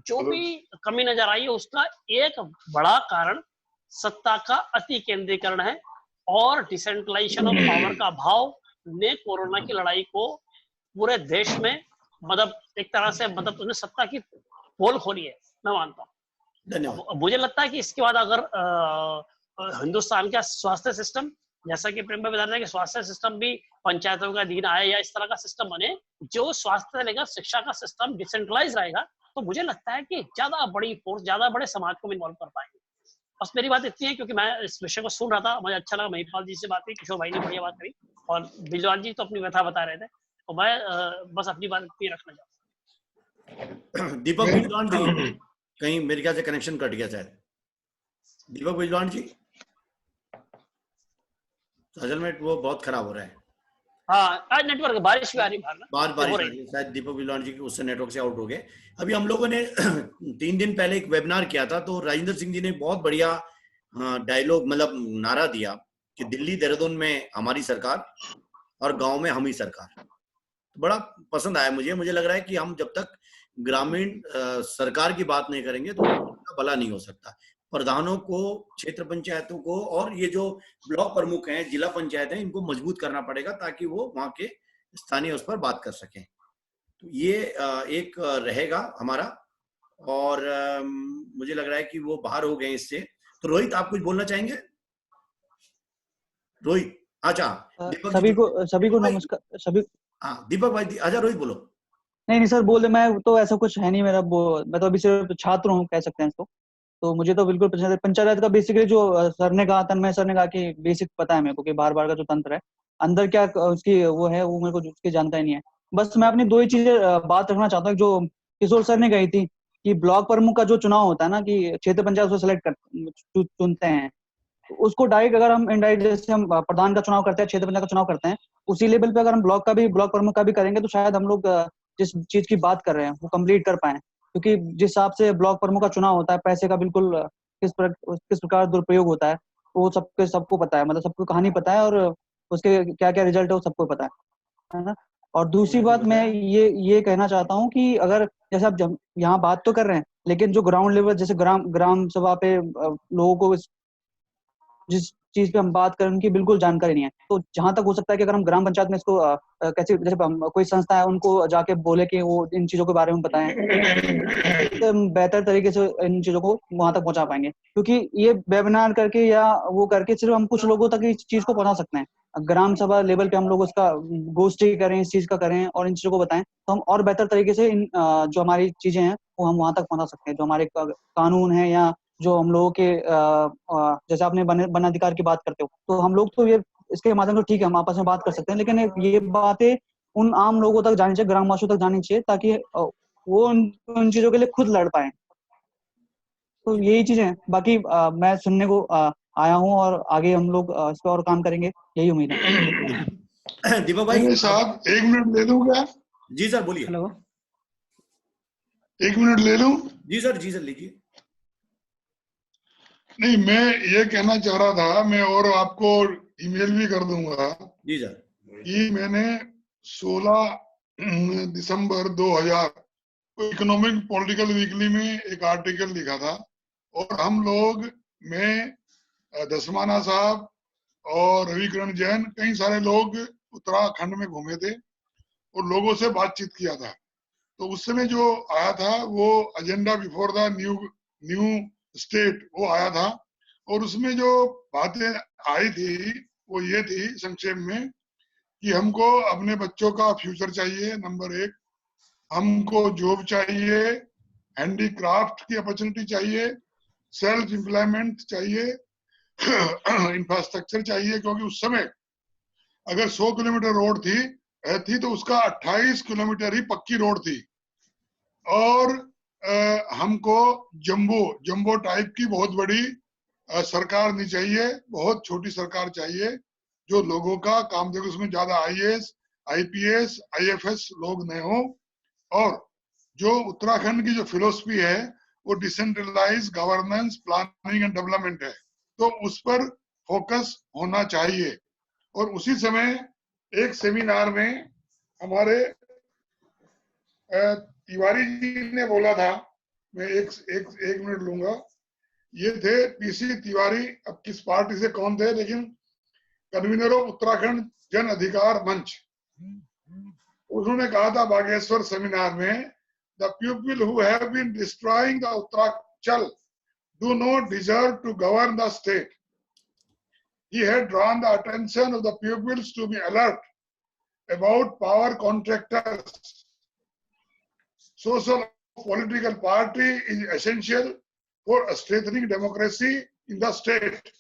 जो भी कमी नजर आई है उसका एक बड़ा कारण सत्ता का अति केंद्रीकरण है, और डिसेंट्रलाइजेशन ऑफ पावर का अभाव ने कोरोना की लड़ाई को पूरे देश में मतलब एक तरह से मतलब उन्हें सत्ता की पोल खोली है, मैं मानता हूँ। धन्यवाद। मुझे लगता है कि इसके बाद अगर हिंदुस्तान का स्वास्थ्य सिस्टम, जैसा कि प्रेम भाई बता रहे हैं कि स्वास्थ्य सिस्टम भी पंचायतों का अधीन आए या इस तरह का सिस्टम बने जो स्वास्थ्य लेगा, शिक्षा का सिस्टम डिसेंट्रलाइज रहेगा, तो मुझे लगता है कि ज्यादा बड़ी फोर्स, ज्यादा बड़े समाज को इन्वॉल्व कर पाएंगे। बस मेरी बात इतनी है, क्योंकि मैं इस विषय को सुन रहा था, मुझे अच्छा लगा, महिपाल जी से बात की, किशोर भाई ने बढ़िया बात करी, और बिजवाल जी तो अपनी व्यथा बता रहे थे, तो मैं बस अपनी बात इतनी रखना चाहता हूँ। दीपक बिजवाल जी, कहीं मेरे ख्याल से कनेक्शन कट गया शायद। दीपक बिजवाल जी, असल में वो बहुत खराब हो रहा है। हाँ आज नेटवर्क बारिश भी आ रही बाहर ना, बारिश हो आ रही रही है, शायद दीपक विद्वान जी के उससे नेटवर्क से आउट हो गए। अभी हम लोगों ने 3 दिन पहले एक वेबिनार किया था, तो राजेंद्र सिंह जी ने बहुत बढ़िया डायलॉग मतलब नारा दिया कि दिल्ली देहरादून में हमारी सरकार और गांव में हम ही सरकार। बड़ा पसंद आया मुझे लग रहा है कि हम जब तक ग्रामीण सरकार की बात नहीं करेंगे तो उनका भला नहीं हो सकता। प्रधानों को, क्षेत्र पंचायतों को और ये जो ब्लॉक प्रमुख हैं, जिला पंचायत हैं, इनको मजबूत करना पड़ेगा ताकि वो वहां के स्थानीय उस पर बात कर सकें। तो ये एक रहेगा हमारा। और मुझे लग रहा है कि वो बाहर हो गए इससे। तो रोहित, आप कुछ बोलना चाहेंगे? रोहित, अच्छा दीपक सभी को नमस्कार। सभी, हाँ दीपक भाई, अच्छा रोहित बोलो। नहीं सर बोल दे, मैं तो ऐसा कुछ है नहीं मेरा, मैं तो अभी सिर्फ छात्र हूँ कह सकते हैं इसको। तो मुझे तो बिल्कुल पंचायत का बेसिकली जो सर ने कहा, तन्मय सर ने कहा कि बेसिक पता है मेरे को कि बार बार का जो तंत्र है अंदर क्या उसकी वो है, वो मेरे को उसकी जानता ही नहीं है। बस मैं अपनी 2 ही चीजें बात रखना चाहता हूँ। जो किशोर सर ने कही थी कि ब्लॉक प्रमुख का जो चुनाव होता है ना, कि क्षेत्र पंचायत उसको सेलेक्ट कर चुनते हैं, तो उसको डायरेक्ट अगर हम इनडायरेक्ट, जैसे हम प्रधान का चुनाव करते हैं, क्षेत्र पंचायत का चुनाव करते हैं, उसी लेवल पे अगर हम ब्लॉक प्रमुख का भी करेंगे तो शायद हम लोग जिस चीज की बात कर रहे हैं वो कंप्लीट कर पाए। क्योंकि जिस हिसाब से ब्लॉक प्रमुख का चुनाव होता है, पैसे का बिल्कुल किस प्रकार दुरुपयोग होता है वो सबको पता है, मतलब सबको कहानी पता है, और उसके क्या क्या रिजल्ट है वो सबको पता है ना। और दूसरी बात मैं ये कहना चाहता हूँ कि अगर जैसे आप यहाँ बात तो कर रहे हैं, लेकिन जो ग्राउंड लेवल, जैसे ग्राम सभा पे लोगों को जिस चीज पे हम बात करें उनकी बिल्कुल जानकारी नहीं है। तो जहां तक हो सकता है कि अगर हम ग्राम पंचायत में इसको कैसे, जैसे कोई संस्था है उनको जाके बोले कि वो इन चीजों के बारे में बताएं, तो बेहतर तरीके से इन चीजों को वहां तक पहुंचा पाएंगे। क्योंकि ये वेबिनार करके या वो करके सिर्फ हम कुछ लोगों तक इस चीज को पहुंचा सकते हैं। ग्राम सभा लेवल पे हम लोग उसका गोष्ठी करें, इस चीज का करें और इन चीजों को बताएं, तो हम और बेहतर तरीके से इन जो हमारी चीजें हैं वो हम वहां तक पहुंचा सकते हैं। जो हमारे कानून है या जो हम लोगों के जैसे आपने वन अधिकार की बात करते हो, तो हम लोग तो ये इसके माध्यम से ठीक है हम आपस में बात कर सकते हैं, लेकिन ये बातें उन आम लोगों तक जानी चाहिए, ग्रामवासियों तक जानी चाहिए, ताकि वो उन चीजों के लिए खुद लड़ पाए। तो यही चीजें हैं। बाकी मैं सुनने को आया हूँ और आगे हम लोग इस पर और काम करेंगे, यही उम्मीद है। दीपक भाई साहब 1 मिनट ले लूं क्या? जी सर बोलिए। हेलो, 1 मिनट ले लूं? जी सर लीजिए। नहीं, मैं ये कहना चाह रहा था, मैं और आपको ईमेल भी कर दूंगा जी सर, कि मैंने 16 दिसंबर 2000 इकोनॉमिक पॉलिटिकल वीकली में एक आर्टिकल लिखा था, और हम लोग, मैं, दसमाना साहब और रविकरण जैन, कई सारे लोग उत्तराखंड में घूमे थे और लोगों से बातचीत किया था। तो उस समय जो आया था वो agenda before the new state वो आया था, और उसमें जो बातें आई थी वो ये थी संक्षेप में कि हमको अपने बच्चों का फ्यूचर चाहिए, नंबर 1, हमको जॉब चाहिए, हैंडीक्राफ्ट की अपॉर्चुनिटी चाहिए, सेल्फ एम्प्लॉयमेंट चाहिए, इंफ्रास्ट्रक्चर चाहिए, क्योंकि उस समय अगर 100 किलोमीटर रोड थी तो उसका 28 किलोमीटर ही पक्की रोड थी। और हमको जंबो टाइप की बहुत बड़ी सरकार नहीं चाहिए, बहुत छोटी सरकार चाहिए जो लोगों का काम देखे, उसमें ज्यादा IAS, IPS, IFS लोग नहीं हो। और जो उत्तराखंड की जो फिलोसफी है वो decentralise governance, planning and development है, तो उस पर फोकस होना चाहिए। और उसी समय एक सेमिनार में हमारे तिवारी जी ने बोला था, मैं एक मिनट लूंगा, ये थे PC तिवारी, अब किस पार्टी से कौन थे, लेकिन कन्वीनर ऑफ उत्तराखंड जन अधिकार मंच। उन्होंने कहा था बागेश्वर सेमिनार में, the people who have been destroying the Uttarakhand do not deserve to govern the state. He had drawn the attention of the pupils to be alert about power contractors. Social political party is essential for strengthening democracy in the state.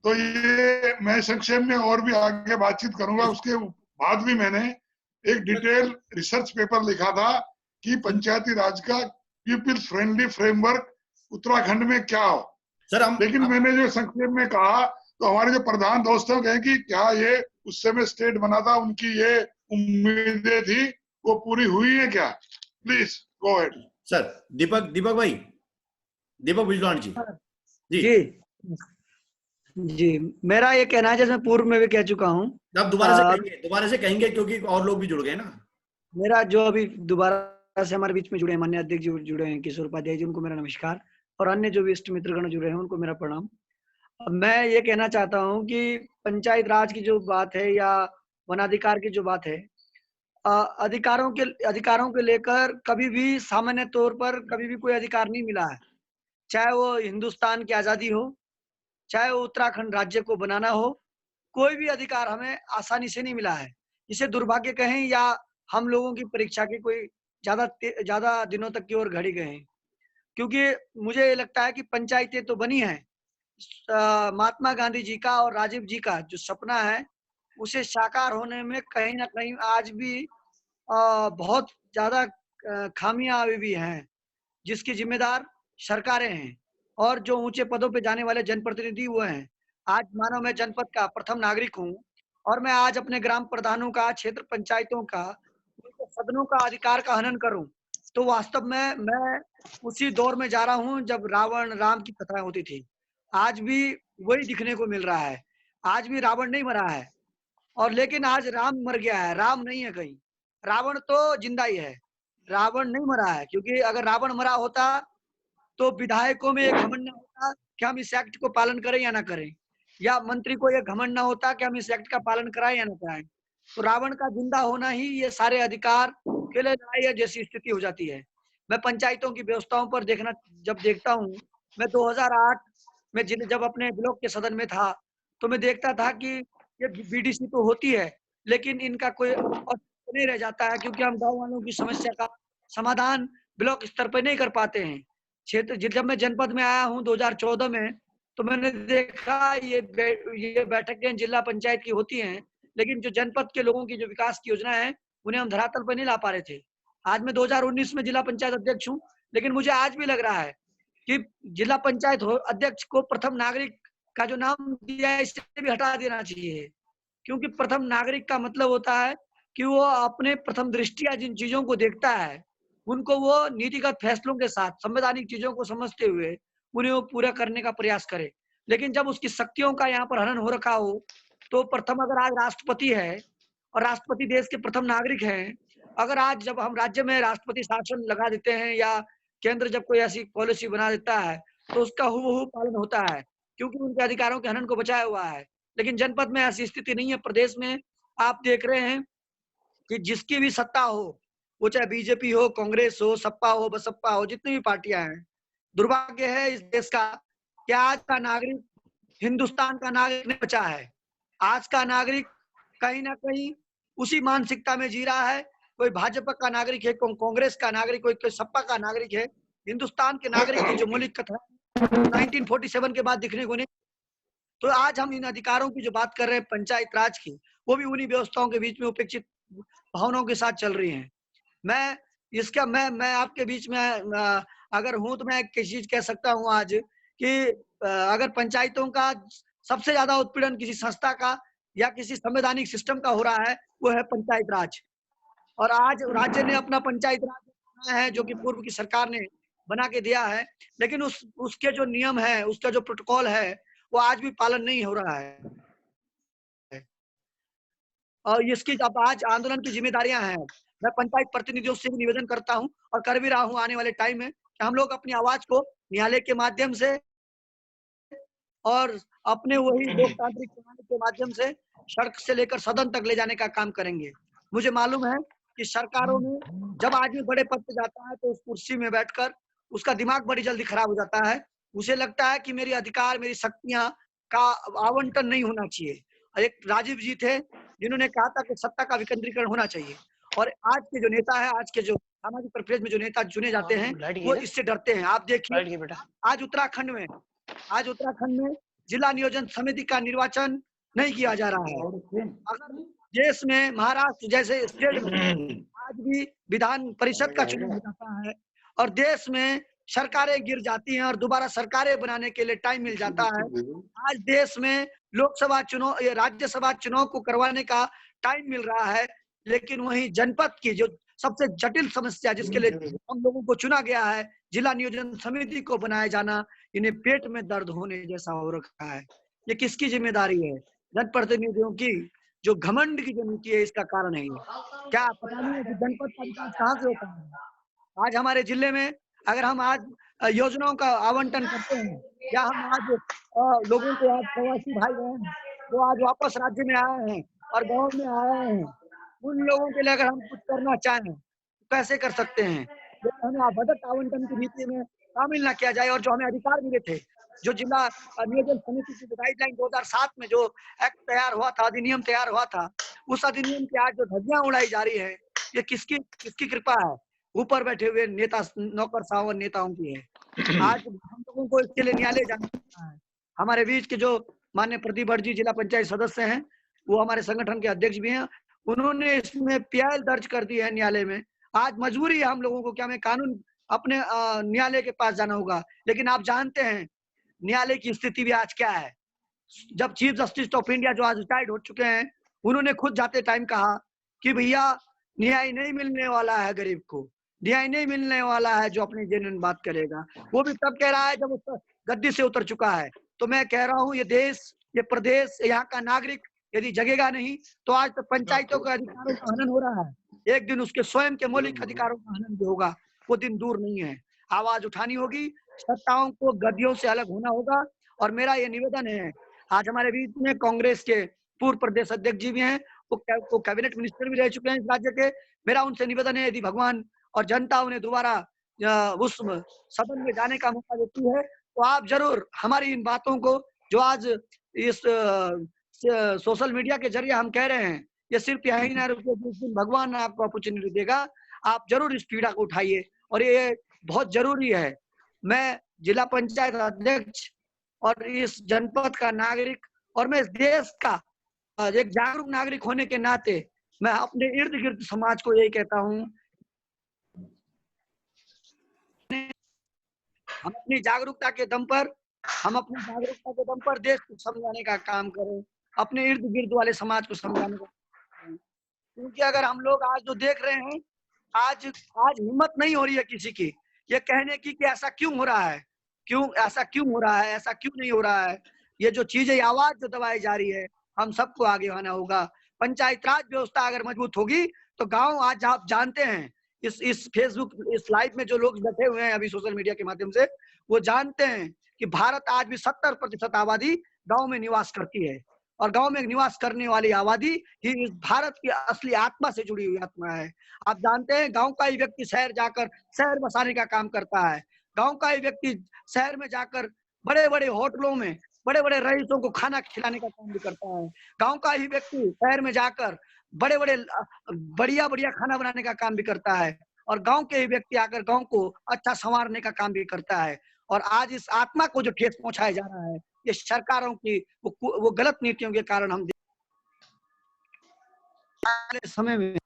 तो ये मैं संक्षेप में और भी आगे बातचीत करूंगा। उसके बाद भी मैंने एक डिटेल रिसर्च पेपर लिखा था कि पंचायती राज का पीपल्स फ्रेंडली फ्रेमवर्क उत्तराखंड में क्या हो। सर लेकिन मैंने जो संक्षेप में कहा तो हमारे जो प्रधान दोस्तों कहें कि क्या ये उस समय स्टेट बना था, उनकी ये उम्मीदें थी, वो पूरी हुई है क्या? Please go ahead sir. Deepak भाई, दीपक बिजलान जी जी जी मेरा ये कहना है, जैसे मैं पूर्व में भी कह चुका हूँ, आप दोबारा से कहेंगे क्योंकि और लोग भी जुड़ गए ना। मेरा जो अभी दोबारा से हमारे बीच में जुड़े हैं, माननीय अध्यक्ष जी जुड़े हैं, किशोर उपाध्याय जी, उनको मेरा नमस्कार, और अन्य जो भी इष्ट मित्रगण जुड़े हैं उनको मेरा प्रणाम। मैं ये कहना चाहता हूँ कि पंचायत राज की जो बात है या वनाधिकार की जो बात है, अधिकारों के लेकर कभी भी सामान्य तौर पर कभी भी कोई अधिकार नहीं मिला है, चाहे वो हिंदुस्तान की आजादी हो, चाहे वो उत्तराखंड राज्य को बनाना हो, कोई भी अधिकार हमें आसानी से नहीं मिला है। इसे दुर्भाग्य कहें या हम लोगों की परीक्षा की कोई ज्यादा दिनों तक की ओर घड़ी गए हैं, क्योंकि मुझे लगता है कि पंचायतें तो बनी हैं, महात्मा गांधी जी का और राजीव जी का जो सपना है उसे साकार होने में कहीं ना कहीं आज भी बहुत ज्यादा खामियां अभी भी हैं, जिसकी जिम्मेदार सरकारें हैं और जो ऊंचे पदों पे जाने वाले जनप्रतिनिधि वो हैं। आज मानो मैं जनपद का प्रथम नागरिक हूँ और मैं आज अपने ग्राम प्रधानों का, क्षेत्र पंचायतों का, उनके सदनों का अधिकार का हनन करूं, तो वास्तव में मैं उसी दौर में जा रहा हूं जब रावण राम की कथा होती थी। आज भी वही दिखने को मिल रहा है, आज भी रावण नहीं मरा है, और लेकिन आज राम मर गया है, राम नहीं है कहीं, रावण तो जिंदा ही है, रावण नहीं मरा है। क्योंकि अगर रावण मरा होता तो विधायकों में एक घमंड न होता कि हम इस एक्ट को पालन करें या ना करें, या मंत्री को यह घमंड न होता कि हम इस एक्ट का पालन कराएं या ना कराएं। तो रावण का जिंदा होना ही ये सारे अधिकार के लिए लड़ाई जैसी स्थिति हो जाती है। मैं पंचायतों की व्यवस्थाओं पर जब देखता हूँ, मैं 2008 में जब अपने ब्लॉक के सदन में था तो मैं देखता था कि ये बीडीसी तो होती है लेकिन इनका कोई नहीं रह जाता है, क्योंकि हम गाँव वालों की समस्या का समाधान ब्लॉक स्तर पर नहीं कर पाते हैं। क्षेत्र जब मैं जनपद में आया हूँ 2014 में, तो मैंने देखा ये बैठकें जिला पंचायत की होती हैं, लेकिन जो जनपद के लोगों की जो विकास की योजना है उन्हें हम धरातल पर नहीं ला पा रहे थे। आज मैं 2019 में जिला पंचायत अध्यक्ष हूँ, लेकिन मुझे आज भी लग रहा है कि जिला पंचायत अध्यक्ष को प्रथम नागरिक का जो नाम दिया है इसे भी हटा देना चाहिए, क्योंकि प्रथम नागरिक का मतलब होता है कि वो अपने प्रथम दृष्टिया जिन चीजों को देखता है उनको वो नीतिगत फैसलों के साथ संवैधानिक चीजों को समझते हुए उन्हें वो पूरा करने का प्रयास करे। लेकिन जब उसकी शक्तियों का यहाँ पर हनन हो रखा हो, तो प्रथम अगर आज राष्ट्रपति है और राष्ट्रपति देश के प्रथम नागरिक हैं, अगर आज जब हम राज्य में राष्ट्रपति शासन लगा देते हैं या केंद्र जब कोई ऐसी पॉलिसी बना देता है तो उसका हूबहू पालन होता है, क्योंकि उनके अधिकारों के हनन को बचाया हुआ है। लेकिन जनपद में ऐसी स्थिति नहीं है। प्रदेश में आप देख रहे हैं कि जिसकी भी सत्ता हो, वो चाहे बीजेपी हो, कांग्रेस हो, सपा हो, बसपा हो, जितनी भी पार्टियां हैं, दुर्भाग्य है इस देश का कि आज का नागरिक हिंदुस्तान का नागरिक नहीं बचा है। आज का नागरिक कहीं ना कहीं उसी मानसिकता में जी रहा है, कोई भाजपा का नागरिक है, कांग्रेस का नागरिक, कोई सपा का नागरिक है। हिंदुस्तान के नागरिक की जो मौलिक कथा 1947 के बाद दिखने को नहीं। तो आज हम इन अधिकारों की जो बात कर रहे हैं पंचायत राज की, वो भी उन्हीं व्यवस्थाओं के बीच में उपेक्षित भावनाओं के साथ चल रही हैं। मैं आपके बीच में अगर हूं तो मैं किसी चीज कह सकता हूं आज कि अगर पंचायतों का सबसे ज्यादा उत्पीड़न किसी संस्था का या किसी संवैधानिक सिस्टम का हो रहा है, वो है पंचायत राज। और आज राज्य ने अपना पंचायत राज बनाया है जो कि पूर्व की सरकार ने बना के दिया है, लेकिन उसके जो नियम है, उसका जो प्रोटोकॉल है, वो आज भी पालन नहीं हो रहा है। और इसकी अब आज आंदोलन की जिम्मेदारियां हैं। मैं पंचायत प्रतिनिधियों से भी निवेदन करता हूं और कर भी रहा हूं आने वाले टाइम में कि हम लोग अपनी आवाज को न्यायालय के माध्यम से और अपने वही लोकतांत्रिक प्रणाली के माध्यम से सड़क से लेकर सदन तक ले जाने का काम करेंगे। मुझे मालूम है कि सरकारों में जब आदमी बड़े पद पे जाता है तो उस कुर्सी में बैठकर उसका दिमाग बड़ी जल्दी खराब हो जाता है। उसे लगता है कि मेरी अधिकार, मेरी शक्तियां का आवंटन नहीं होना चाहिए। एक राजीव जी थे जिन्होंने कहा था कि सत्ता का विकेंद्रीकरण होना चाहिए, और आज के जो नेता है, आज के जो सामाजिक परिप्रेक्ष्य में जो नेता चुने जाते हैं वो इससे डरते हैं। आप देखिए आज उत्तराखंड में जिला नियोजन समिति का निर्वाचन नहीं किया जा रहा है। अगर देश में महाराष्ट्र जैसे स्टेट में आज भी विधान परिषद का चुनाव हो जाता है और देश में सरकारें गिर जाती हैं और दोबारा सरकारें बनाने के लिए टाइम मिल जाता है। आज देश में लोकसभा चुनाव, राज्यसभा चुनाव को करवाने का टाइम मिल रहा है, लेकिन वहीं जनपद की जो सबसे जटिल समस्या जिसके लिए हम लोगों को चुना गया है, जिला नियोजन समिति को बनाया जाना, इन्हें पेट में दर्द होने जैसा हो रखा है। ये किसकी जिम्मेदारी है? जनप्रतिनिधियों की जो घमंड की जो नीति है, इसका कारण है ये। क्या पता नहीं है कि जनपद का विकास कहाँ से होता है? आज हमारे जिले में अगर हम आज योजनाओं का आवंटन करते हैं, या हम आज लोगों को, आज प्रवासी भाई बहन जो आज वापस राज्य में आए हैं और गांव में आए हैं, उन लोगों के लिए अगर हम कुछ करना चाहें तो कैसे कर सकते हैं? जब हमें बजट आवंटन की नीति में शामिल ना किया जाए और जो हमें अधिकार मिले थे, जो जिला नियोजन समिति की गाइडलाइन 2007 में जो एक्ट तैयार हुआ था, अधिनियम तैयार हुआ था, उस अधिनियम की आज जो धज्जियां उड़ाई जा रही है, ये किसकी कृपा है? ऊपर बैठे हुए नेता, नौकर सावर नेताओं की है। आज हम लोगों को इसके लिए न्यायालय जाना है। हमारे बीच के जो माननीय प्रदीप भट्ट जी जिला पंचायत सदस्य हैं, वो हमारे संगठन के अध्यक्ष भी हैं, उन्होंने इसमें पीआईएल दर्ज कर दी है न्यायालय में। आज मजबूरी है हम लोगों को, क्या हमें कानून अपने न्यायालय के पास जाना होगा। लेकिन आप जानते हैं न्यायालय की स्थिति भी आज क्या है। जब चीफ जस्टिस ऑफ इंडिया जो आज रिटायर्ड हो चुके हैं, उन्होंने खुद जाते टाइम कहा कि भैया न्याय नहीं मिलने वाला है, गरीब को न्याय नहीं मिलने वाला है जो अपनी जेन्युइन बात करेगा। वो भी तब कह रहा है जब उस गद्दी से उतर चुका है। तो मैं कह रहा हूँ, ये देश, ये प्रदेश, यहाँ का नागरिक यदि जगेगा नहीं तो आज तो पंचायतों के अधिकारों का हनन हो रहा है, एक दिन उसके स्वयं के मौलिक अधिकारों का हनन भी होगा। वो दिन दूर नहीं है। आवाज उठानी होगी, सत्ताओं को गद्दियों से अलग होना होगा। और मेरा ये निवेदन है, आज हमारे बीच में कांग्रेस के पूर्व प्रदेश अध्यक्ष जी भी हैं, वो कैबिनेट मिनिस्टर भी रह चुके हैं इस राज्य के। मेरा उनसे निवेदन है, यदि भगवान और जनता उन्हें दोबारा उस सदन में जाने का मौका देती है तो आप जरूर हमारी इन बातों को, जो आज इस सोशल मीडिया के जरिए हम कह रहे हैं, ये सिर्फ यही ना रुके, जिस दिन भगवान आपको अपॉर्चुनिटी देगा आप जरूर इस पीड़ा को उठाइए, और ये बहुत जरूरी है। मैं जिला पंचायत अध्यक्ष और इस जनपद का नागरिक और मैं इस देश का एक जागरूक नागरिक होने के नाते मैं अपने इर्द गिर्द समाज को यही कहता हूँ, हम अपनी जागरूकता के दम पर देश को समझाने का काम करें, अपने इर्द गिर्द वाले समाज को समझाने का काम करें। क्योंकि अगर हम लोग आज जो देख रहे हैं, आज हिम्मत नहीं हो रही है किसी की ये कहने की कि ऐसा क्यों हो रहा है, ऐसा क्यों हो रहा है, ऐसा क्यों नहीं हो रहा है। ये जो चीजें, आवाज जो दबाई जा रही है, हम सबको आगे आना होगा। पंचायत राज व्यवस्था अगर मजबूत होगी तो गांव, आज आप जानते हैं इस फेसबुक, इस लाइव में जो लोग बैठे हुए हैं अभी सोशल मीडिया के माध्यम से, वो जानते हैं कि भारत आज भी 70% आबादी गांव में निवास करती है, और गांव में निवास करने वाली आबादी ही इस भारत की असली आत्मा से जुड़ी हुई आत्मा है। आप जानते हैं गांव का ही व्यक्ति शहर जाकर शहर बसाने का काम करता है, गांव का ही व्यक्ति शहर में जाकर बड़े बड़े होटलों में बड़े बड़े रईसों को खाना खिलाने का काम भी करता है, गांव का ही व्यक्ति शहर में जाकर बड़े बड़े बढ़िया खाना बनाने का काम भी करता है, और गांव के ही व्यक्ति आकर गांव को अच्छा संवारने का काम भी करता है। और आज इस आत्मा को जो ठेस पहुंचाया जा रहा है, ये सरकारों की वो गलत नीतियों के कारण हम समय में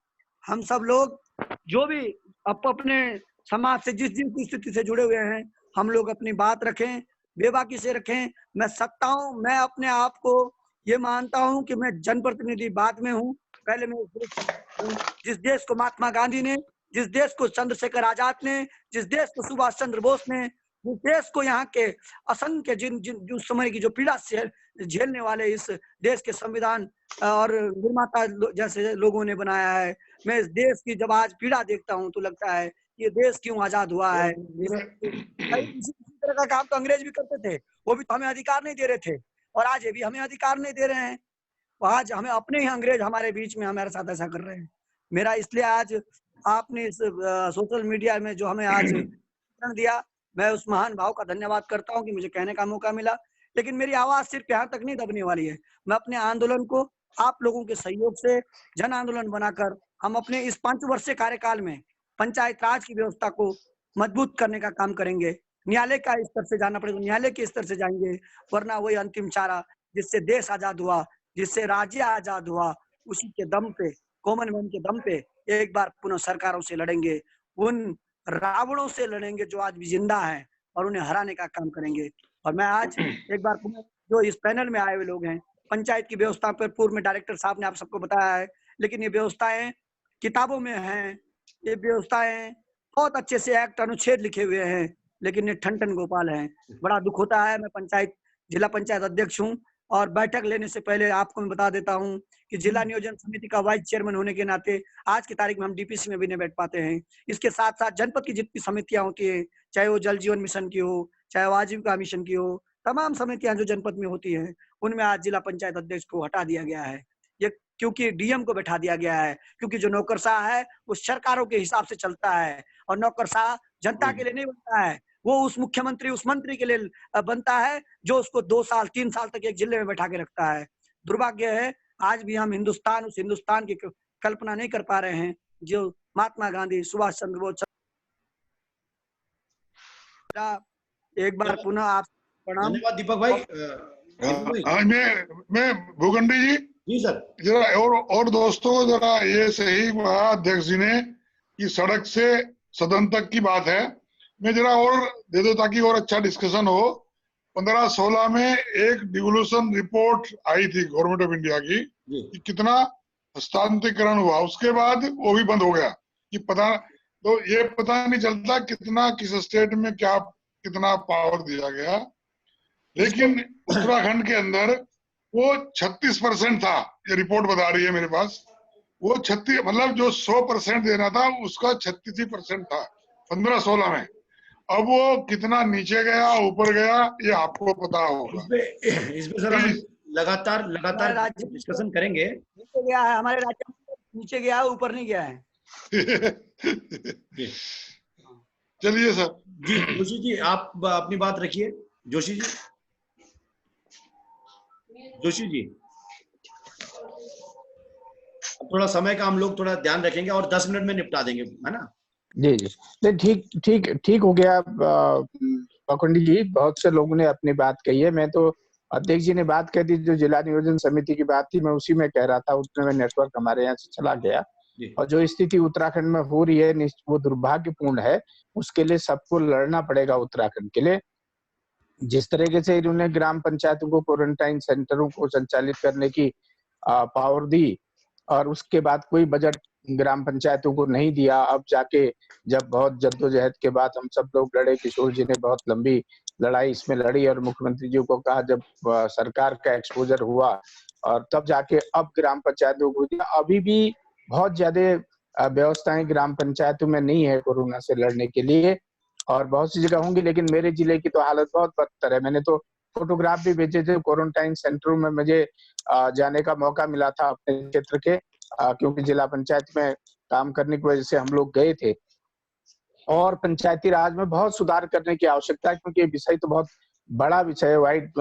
हम सब लोग जो भी अपने समाज से जिस स्थिति से जुड़े हुए हैं, हम लोग अपनी बात रखें, बेबाकी से रखें। मैं अपने आप को ये मानता हूं कि मैं जनप्रतिनिधि बाद में हूं, पहले मैं जिस देश को महात्मा गांधी ने, जिस देश को चंद्रशेखर आजाद ने, जिस देश को सुभाष चंद्र बोस ने, जिस देश को यहाँ के असंख्य जिन समय की जो पीड़ा से झेलने वाले इस देश के संविधान और निर्माता जैसे लोगों ने बनाया है, मैं इस देश की जब आज पीड़ा देखता हूँ तो लगता है ये देश क्यों आजाद हुआ है। इसी तरह का काम तो अंग्रेज भी करते थे, वो भी तो हमें अधिकार नहीं दे रहे थे, और आज ये भी हमें अधिकार नहीं दे रहे हैं। आज हमें अपने ही अंग्रेज हमारे बीच में हमारे साथ ऐसा कर रहे हैं। मेरा इसलिए आज आपने इस सोशल मीडिया में जो हमें आज दिया, मैं उस महान भाव का धन्यवाद करता हूं कि मुझे कहने का मौका मिला। लेकिन मेरी आवाज सिर्फ यहाँ तक नहीं दबने वाली है। मैं अपने आंदोलन को आप लोगों के सहयोग से जन आंदोलन बनाकर हम अपने इस 5 वर्षीय कार्यकाल में पंचायत राज की व्यवस्था को मजबूत करने का काम करेंगे। न्यायालय का स्तर से जाना पड़ेगा, न्यायालय के स्तर से जाएंगे, वरना वही अंतिम चारा जिससे देश आजाद हुआ, जिससे राज्य आजाद हुआ, उसी के दम पे, कॉमनवेल्थ के दम पे एक बार पुनः सरकारों से लड़ेंगे। उन रावणों से लड़ेंगे जो आज भी जिंदा है और उन्हें हराने का काम करेंगे। और मैं आज एक बार जो इस पैनल में आए हुए लोग हैं, पंचायत की व्यवस्था पर पूर्व में डायरेक्टर साहब ने आप सबको बताया है, लेकिन ये व्यवस्थाएं किताबों में हैं, ये व्यवस्थाएं बहुत अच्छे से एक्ट अनुच्छेद लिखे हुए हैं, लेकिन ये ठन ठन गोपाल हैं। बड़ा दुख होता है। मैं जिला पंचायत अध्यक्ष हूँ और बैठक लेने से पहले आपको मैं बता देता हूँ कि जिला नियोजन समिति का वाइस चेयरमैन होने के नाते आज की तारीख में हम डीपीसी में भी नहीं बैठ पाते हैं। इसके साथ साथ जनपद की जितनी समितियां होती है, चाहे वो जल जीवन मिशन की हो, चाहे वो आजीविका मिशन की हो, तमाम समितियां जो जनपद में होती हैं, उनमें आज जिला पंचायत अध्यक्ष को हटा दिया गया है। ये क्योंकि डीएम को बैठा दिया गया है, क्योंकि जो नौकरशाह है वो सरकारों के हिसाब से चलता है और नौकरशाह जनता के लिए नहीं बनता है। वो उस मुख्यमंत्री, उस मंत्री के लिए बनता है जो उसको 2 साल 3 साल तक एक जिले में बैठा के रखता है। दुर्भाग्य है आज भी हम उस हिंदुस्तान की कल्पना नहीं कर पा रहे हैं जो महात्मा गांधी, सुभाष चंद्र बोस। एक बार पुनः आप प्रणाम। धन्यवाद दीपक भाई। मैं भूखंडी जी सर, जरा और दोस्तों जरा ये सही कहा अध्यक्ष जी ने कि सड़क से सदन तक की बात है। मैं जरा और दे दो ताकि और अच्छा डिस्कशन हो। 15-16 में एक डिवोल्यूशन रिपोर्ट आई थी गवर्नमेंट ऑफ इंडिया की कि कितना हस्तांतरीकरण हुआ, उसके बाद वो भी बंद हो गया कि तो ये पता नहीं चलता कितना किस स्टेट में क्या कितना पावर दिया गया। लेकिन उत्तराखंड के अंदर वो 36% था, ये रिपोर्ट बता रही है मेरे पास। वो 36 मतलब जो 100% देना था उसका 36% था 15-16 में। अब वो कितना नीचे गया ऊपर गया ये आपको पता होगा। इसमें सर हम लगातार डिस्कशन करेंगे। नीचे गया है हमारे राज्य में, नीचे गया है, ऊपर नहीं गया है। चलिए सर। जी जोशी जी आप अपनी बात रखिए। जोशी जी थोड़ा समय का हम लोग थोड़ा ध्यान रखेंगे और 10 मिनट में निपटा देंगे, है ना? जी ठीक हो गया। पखंडी जी, बहुत से लोगों ने अपनी बात कही है। मैं तो अध्यक्ष जी ने बात कह दी, जो जिला नियोजन समिति की बात थी मैं उसी में कह रहा था, उसमें में नेटवर्क हमारे यहाँ से चला गया। और जो स्थिति उत्तराखंड में हो रही है वो दुर्भाग्यपूर्ण है। उसके लिए सबको लड़ना पड़ेगा उत्तराखंड के लिए। जिस तरीके से इन्होंने ग्राम पंचायतों को क्वारंटाइन सेंटरों को संचालित करने की पावर दी और उसके बाद कोई बजट ग्राम पंचायतों को नहीं दिया। अब जाके जब बहुत जद्दोजहद के बाद हम सब लोग लड़े, किशोर जी ने बहुत लंबी लड़ाई इसमें लड़ी और मुख्यमंत्री जी को कहा, जब सरकार का एक्सपोजर हुआ और तब जाके अब ग्राम पंचायतों को दिया। अभी भी बहुत ज्यादा व्यवस्थाएं ग्राम पंचायतों में नहीं है कोरोना से लड़ने के लिए, और बहुत सी जगह होंगी, लेकिन मेरे जिले की तो हालत बहुत बदतर है। मैंने तो फोटोग्राफ भी भेजे थे। क्वारंटाइन सेंटरों में मुझे जाने का मौका मिला था अपने क्षेत्र के, क्योंकि जिला पंचायत में काम करने की वजह से हम लोग गए थे। और पंचायती राज में बहुत सुधार करने की आवश्यकता है, क्योंकि ये विषय तो बहुत बड़ा विषय है, वाइड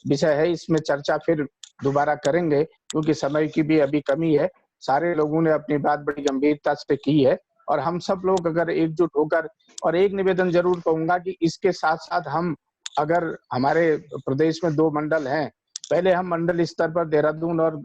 विषय है। इसमें चर्चा फिर दोबारा करेंगे क्योंकि समय की भी अभी कमी है। सारे लोगों ने अपनी बात बड़ी गंभीरता से की है और हम सब लोग अगर एकजुट होकर, और एक निवेदन जरूर कहूंगा कि इसके साथ साथ हम, अगर हमारे प्रदेश में 2 मंडल हैं, पहले हम मंडल स्तर पर देहरादून और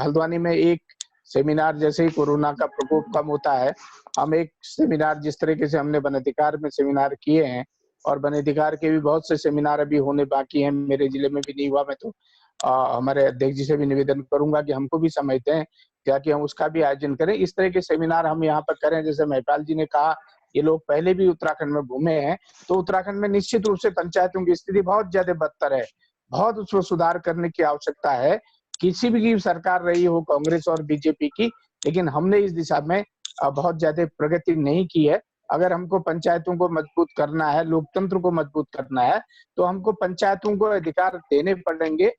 हल्द्वानी में एक सेमिनार, जैसे ही कोरोना का प्रकोप कम होता है हम एक सेमिनार, जिस तरीके से हमने वन अधिकार में सेमिनार किए हैं, और वन अधिकार के भी बहुत से सेमिनार अभी होने बाकी हैं, मेरे जिले में भी नहीं हुआ। मैं तो हमारे अध्यक्ष जी से भी निवेदन करूंगा कि हमको भी समय दें क्या कि हम उसका भी आयोजन करें। इस तरह के सेमिनार हम यहाँ पर करें। जैसे महिपाल जी ने कहा, ये लोग पहले भी उत्तराखंड में घूमे हैं, तो उत्तराखंड में निश्चित रूप से पंचायतों की स्थिति बहुत ज्यादा बदतर है, बहुत उसमें सुधार करने की आवश्यकता है। किसी भी की सरकार रही हो, कांग्रेस और बीजेपी की, लेकिन हमने इस दिशा में बहुत ज्यादा प्रगति नहीं की है। अगर हमको पंचायतों को मजबूत करना है, लोकतंत्र को मजबूत करना है, तो हमको पंचायतों को अधिकार देने पड़ेंगे।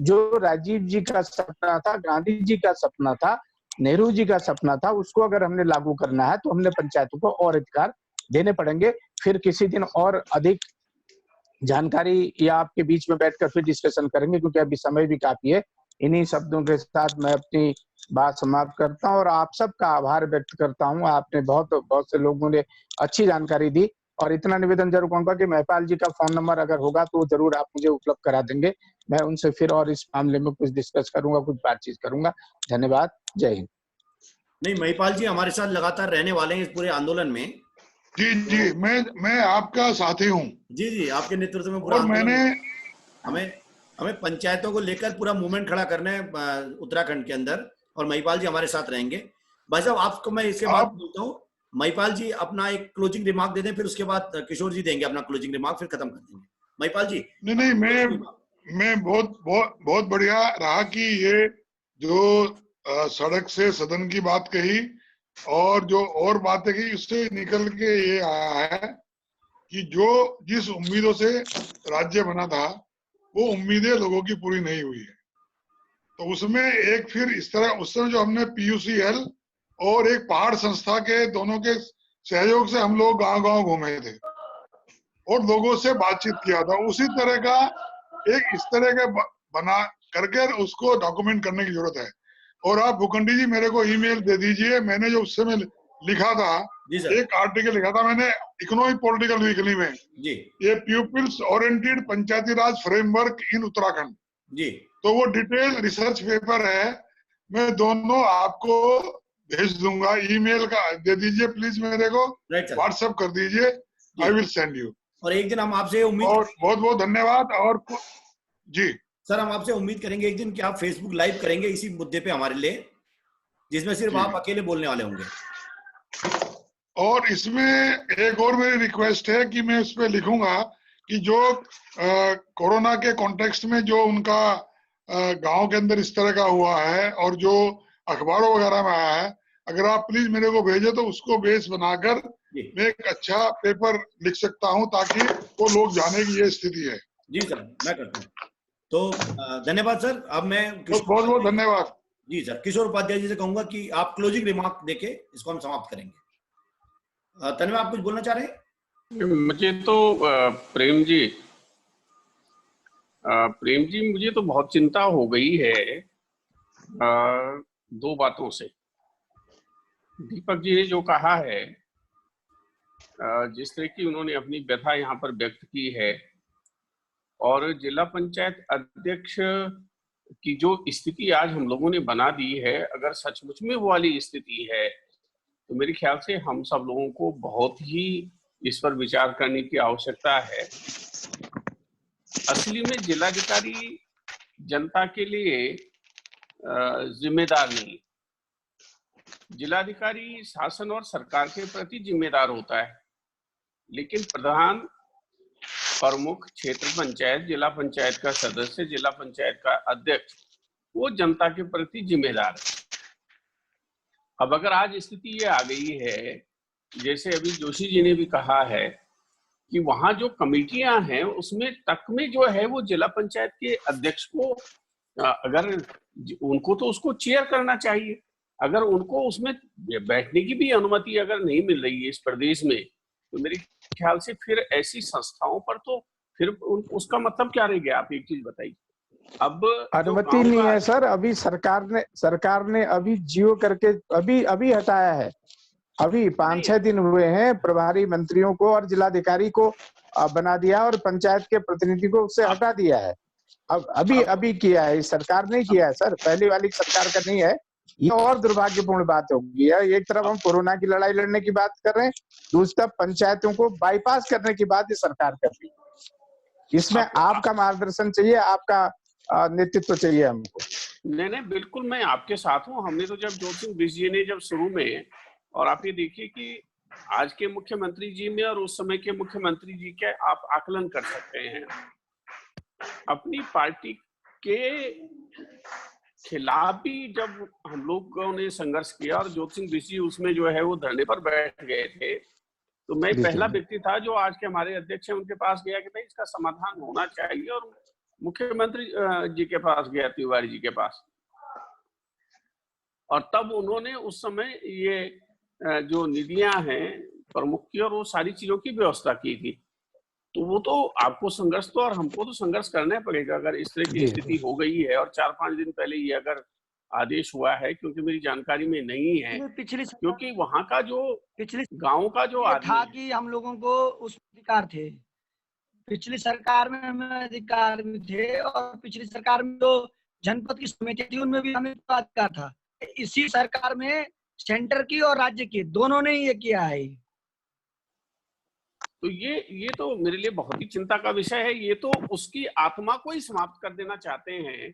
जो राजीव जी का सपना था, गांधी जी का सपना था, नेहरू जी का सपना था, उसको अगर हमने लागू करना है तो हमने पंचायतों को और अधिकार देने पड़ेंगे। फिर किसी दिन और अधिक जानकारी या आपके बीच में बैठकर फिर डिस्कशन करेंगे, क्योंकि अभी समय भी काफी है। इन्हीं शब्दों के साथ मैं अपनी बात समाप्त करता हूं और आप सबका आभार व्यक्त करता हूं। आपने बहुत से लोगों ने अच्छी जानकारी दी, और इतना निवेदन जरूर करूंगा कि महिपाल जी का फोन नंबर अगर होगा तो जरूर आप मुझे उपलब्ध करा देंगे। मैं उनसे फिर और इस मामले में कुछ डिस्कस करूंगा, कुछ बातचीत करूंगा। धन्यवाद, जय हिंद। नहीं, महिपाल जी हमारे साथ लगातार रहने वाले हैं इस पूरे आंदोलन में, जी जी, मैं आपका साथी हूँ। जी, आपके नेतृत्व में पूरा और मैंने हमें पंचायतों को लेकर पूरा मूवमेंट खड़ा करना है उत्तराखंड के अंदर, और महिपाल जी हमारे साथ रहेंगे। भाई साहब, आपको मैं इसके बाद बोलता हूँ, महिपाल जी अपना एक क्लोजिंग रिमार्क दे दें, फिर उसके बाद किशोर जी देंगे अपना क्लोजिंग रिमार्क, फिर खत्म कर देंगे। महिपाल जी। नहीं, मैं बहुत बढ़िया रहा कि ये जो सड़क से सदन की बात कही और जो और बातें की, उससे निकल के ये आया है कि जो जिस उम्मीदों से राज्य बना था वो उम्मीदें लोगों की पूरी नहीं हुई है। तो उसमें एक फिर इस तरह उस समय जो हमने PUCL और एक पहाड़ संस्था के दोनों के सहयोग से हम लोग गांव-गांव घूमे थे और लोगों से बातचीत किया था, उसी तरह का एक इस तरह का बना करके उसको डॉक्यूमेंट करने की जरूरत है। और आप भूखंडी जी मेरे को ईमेल दे दीजिए, मैंने जो उस समय लिखा था, एक आर्टिकल लिखा था मैंने इकोनॉमिक पॉलिटिकल वीकली में जी, ये peoples oriented Panchayati Raj framework in Uttarakhand जी, तो वो डिटेल रिसर्च पेपर है, मैं दोनों आपको भेज दूंगा। ईमेल का दे दीजिए प्लीज मेरे को, व्हाट्सएप कर दीजिए, आई विल सेंड यू। और एक दिन हम आपसे उम्मीद और बहुत बहुत धन्यवाद। और जी सर, हम आपसे उम्मीद करेंगे एक दिन कि आप फेसबुक लाइव करेंगे इसी मुद्दे पे हमारे लिए, जिसमें सिर्फ आप अकेले बोलने वाले होंगे। और इसमें एक और मेरी रिक्वेस्ट है कि मैं उस पर लिखूंगा कि जो कोरोना के कॉन्टेक्स्ट में जो उनका गांव के अंदर इस तरह का हुआ है और जो अखबारों वगैरह में आया है, अगर आप प्लीज मेरे को भेजे तो उसको बेस बनाकर मैं एक अच्छा पेपर लिख सकता हूं ताकि वो लोग जाने की ये स्थिति है। जी सर, मैं करता हूँ। तो धन्यवाद सर। अब मैं बहुत बहुत धन्यवाद। जी सर, किशोर उपाध्याय जी से कहूंगा कि आप क्लोजिंग रिमार्क देके इसको हम समाप्त करेंगे। तन्मय, आप कुछ बोलना चाह रहे हैं? मुझे तो प्रेम जी मुझे तो बहुत चिंता हो गई है दो बातों से। दीपक जी ने जो कहा है, जिस तरह की उन्होंने अपनी व्यथा यहाँ पर व्यक्त की है, और जिला पंचायत अध्यक्ष की जो स्थिति आज हम लोगों ने बना दी है, अगर सचमुच में वो वाली स्थिति है तो मेरे ख्याल से हम सब लोगों को बहुत ही इस पर विचार करने की आवश्यकता है। असली में जिलाधिकारी जनता के लिए जिम्मेदार नहीं, जिलाधिकारी शासन और सरकार के प्रति जिम्मेदार होता है, लेकिन प्रधान, प्रमुख, क्षेत्र पंचायत, जिला पंचायत का सदस्य, जिला पंचायत का अध्यक्ष, वो जनता के प्रति जिम्मेदार है। अब अगर आज स्थिति ये आ गई है, जैसे अभी जोशी जी ने भी कहा है, कि वहां जो कमेटियां हैं उसमें तक में जो है वो जिला पंचायत के अध्यक्ष को, अगर उनको तो उसको चेयर करना चाहिए, अगर उनको उसमें बैठने की भी अनुमति अगर नहीं मिल रही है इस प्रदेश में, तो मेरे ख्याल से फिर ऐसी संस्थाओं पर तो फिर उसका मतलब क्या रह गया? आप एक चीज बताइए। अब अनुमति नहीं है सर, अभी सरकार ने अभी जियो करके अभी हटाया है। अभी 5-6 दिन हुए हैं, प्रभारी मंत्रियों को और जिलाधिकारी को बना दिया और पंचायत के प्रतिनिधि को उससे हटा दिया है। अब अभी किया है, सरकार नहीं किया है सर, पहली वाली सरकार का नहीं है। ये और दुर्भाग्यपूर्ण बात होगी। एक तरफ हम कोरोना की लड़ाई लड़ने की बात कर रहे हैं, दूसरी तरफ पंचायतों को बाईपास करने की बात ये सरकार कर रही है। इसमें आपका मार्गदर्शन चाहिए, आपका नेतृत्व चाहिए हमको। नहीं, बिल्कुल मैं आपके साथ हूँ। हमने तो जब ज्योतिष बिष्ट जी ने जब शुरू में, और आप ये देखिए कि आज के मुख्यमंत्री जी में और उस समय के मुख्यमंत्री जी के आप आकलन कर सकते हैं। अपनी पार्टी के खिलाफ भी जब हम लोगों ने संघर्ष किया और ज्योतिष बिष्ट जी उसमें जो है वो धरने पर बैठ गए थे, तो मैं पहला व्यक्ति था जो आज के हमारे अध्यक्ष हैं उनके पास गया कि भाई इसका समाधान होना चाहिए, और मुख्यमंत्री जी के पास गया, तिवारी जी के पास, और तब उन्होंने उस समय ये जो निधियां हैं प्रमुख की और वो सारी चीजों की व्यवस्था की थी। तो वो तो आपको संघर्ष तो और हमको तो संघर्ष करना पड़ेगा अगर इस तरह की स्थिति हो गई है। और 4-5 दिन पहले ये अगर आदेश हुआ है, क्योंकि मेरी जानकारी में नहीं है, क्योंकि वहां का जो गांव का जो था कि हम लोगों को उस अधिकार थे, पिछली सरकार में हमें अधिकार भी थे, और पिछली सरकार में जो जनपद की समिति थी उनमें भी हमें अधिकार था। इसी सरकार में सेंटर की और राज्य की दोनों ने ये किया है। तो ये तो मेरे लिए बहुत ही चिंता का विषय है। ये तो उसकी आत्मा को ही समाप्त कर देना चाहते हैं।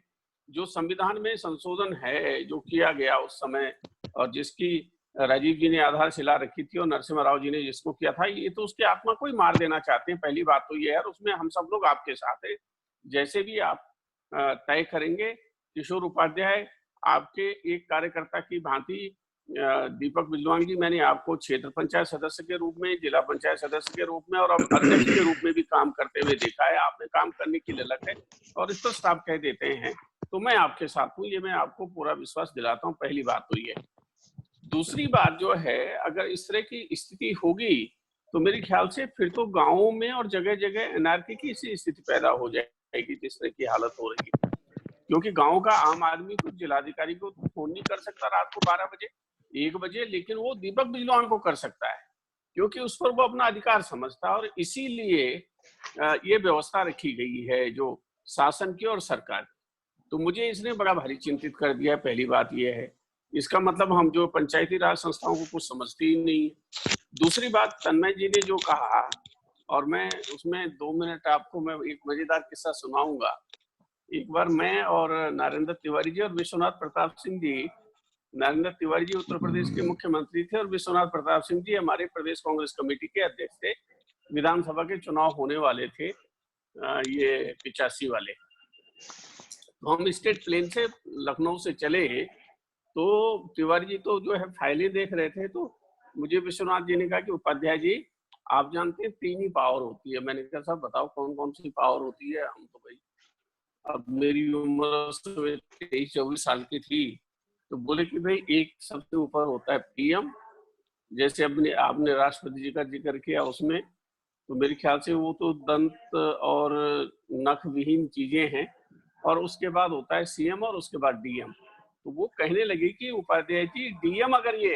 जो संविधान में संशोधन है जो किया गया उस समय, और जिसकी राजीव जी ने आधारशिला रखी थी और नरसिम्हा राव जी ने जिसको किया था, ये तो उसकी आत्मा को ही मार देना चाहते हैं। पहली बात तो ये है, और उसमें हम सब लोग आपके साथ हैं। जैसे भी आप तय करेंगे, किशोर उपाध्याय आपके एक कार्यकर्ता की भांति, दीपक बिजवान जी, मैंने आपको क्षेत्र पंचायत सदस्य के रूप में, जिला पंचायत सदस्य के रूप में और अब अध्यक्ष के रूप में भी काम करते हुए देखा है। आपने काम करने की ललक है और स्पष्ट आप कह देते हैं, तो मैं आपके साथ हूँ, ये मैं आपको पूरा विश्वास दिलाता हूँ। पहली बात तो ये। दूसरी बात जो है, अगर इस तरह की स्थिति होगी तो मेरे ख्याल से फिर तो गाँवों में और जगह जगह एनआरकी की सी स्थिति पैदा हो जाएगी जिस तरह की हालत हो रही है। क्योंकि गाँव का आम आदमी को जिलाधिकारी को फोन नहीं कर सकता रात को 12 बजे 1 बजे, लेकिन वो दीपक बिजलान को कर सकता है, क्योंकि उस पर वो अपना अधिकार समझता है। और इसीलिए ये व्यवस्था रखी गई है जो शासन की और सरकार की। तो मुझे इसने बड़ा भारी चिंतित कर दिया है। पहली बात ये है, इसका मतलब हम जो पंचायती राज संस्थाओं को कुछ समझते ही नहीं। दूसरी बात, तन्मय जी ने जो कहा, और मैं उसमें 2 मिनट आपको मैं एक मजेदार किस्सा सुनाऊंगा। एक बार मैं और नरेंद्र तिवारी जी और विश्वनाथ प्रताप सिंह जी, नरेंद्र तिवारी जी उत्तर प्रदेश के मुख्यमंत्री थे और विश्वनाथ प्रताप सिंह जी हमारे प्रदेश कांग्रेस कमेटी के अध्यक्ष थे। विधानसभा के चुनाव होने वाले थे, ये 85 वाले। तो हम स्टेट प्लेन से लखनऊ से चले, तो तिवारी जी तो जो है फाइलें देख रहे थे, तो मुझे विश्वनाथ जी ने कहा कि उपाध्याय जी आप जानते हैं 3 ही पावर होती है। मैंने कहा साहब बताओ कौन कौन सी पावर होती है। हम तो भाई, अब मेरी उम्र 23-24 साल की थी, तो बोले कि भाई एक सबसे ऊपर होता है पीएम, जैसे आपने राष्ट्रपति जी का जिक्र किया उसमें, तो मेरे ख्याल से वो तो दंत और नख विहीन चीजें हैं, और उसके बाद होता है सीएम और उसके बाद डीएम। तो वो कहने लगे कि उपाध्याय जी डीएम अगर ये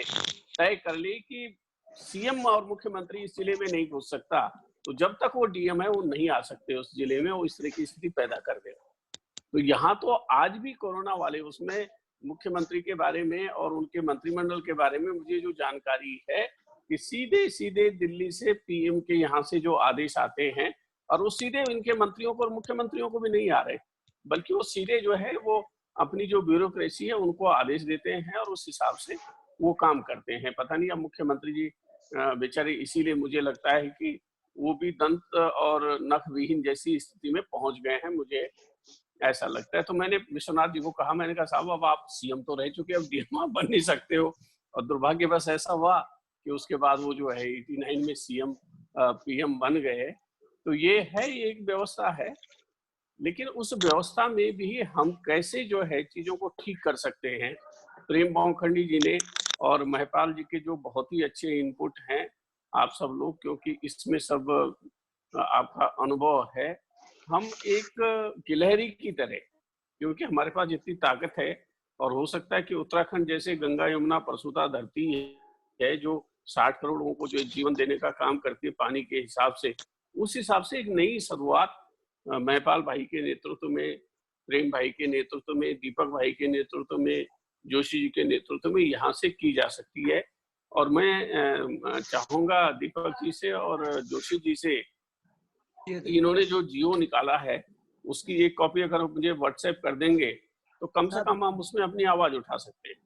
तय कर ले कि सीएम और मुख्यमंत्री इस जिले में नहीं घुस सकता, तो जब तक वो डीएम है वो नहीं आ सकते उस जिले में, वो इस तरह की स्थिति पैदा कर देगा। तो यहाँ तो आज भी कोरोना वाले उसमें मुख्यमंत्री के बारे में और उनके मंत्रिमंडल के बारे में मुझे जो जानकारी है कि सीधे सीधे दिल्ली से पीएम के यहाँ से जो आदेश आते हैं, और वो सीधे इनके मंत्रियों को और मुख्यमंत्रियों को भी नहीं आ रहे, बल्कि वो सीधे जो है वो अपनी जो ब्यूरोक्रेसी है उनको आदेश देते हैं और उस हिसाब से वो काम करते हैं। पता नहीं अब मुख्यमंत्री जी बेचारे, इसीलिए मुझे लगता है कि वो भी दंत और नख विहीन जैसी स्थिति में पहुंच गए हैं, मुझे ऐसा लगता है। तो मैंने विश्वनाथ जी को कहा, मैंने कहा साहब अब आप सीएम तो रह चुके, अब डीएम आप बन नहीं सकते हो। और दुर्भाग्यवश ऐसा हुआ कि उसके बाद वो जो है 89 में सीएम पीएम बन गए। तो ये है, ये एक व्यवस्था है, लेकिन उस व्यवस्था में भी हम कैसे जो है चीजों को ठीक कर सकते हैं। प्रेम पावखंडी जी ने और महिपाल जी के जो बहुत ही अच्छे इनपुट हैं, आप सब लोग, क्योंकि इसमें सब आपका अनुभव है। हम एक गिलहरी की तरह, क्योंकि हमारे पास जितनी ताकत है, और हो सकता है कि उत्तराखंड जैसे गंगा यमुना परशुता धरती है जो 60 करोड़ लोगों को जो जीवन देने का काम करती है पानी के हिसाब से, उस हिसाब से एक नई शुरुआत महिपाल भाई के नेतृत्व में, प्रेम भाई के नेतृत्व में, दीपक भाई के नेतृत्व में, जोशी जी के नेतृत्व में यहाँ से की जा सकती है। और मैं चाहूंगा दीपक जी से और जोशी जी से, इन्होंने जो जियो निकाला है उसकी एक कॉपी अगर मुझे व्हाट्सएप कर देंगे तो कम से कम हम उसमें अपनी आवाज उठा सकते हैं।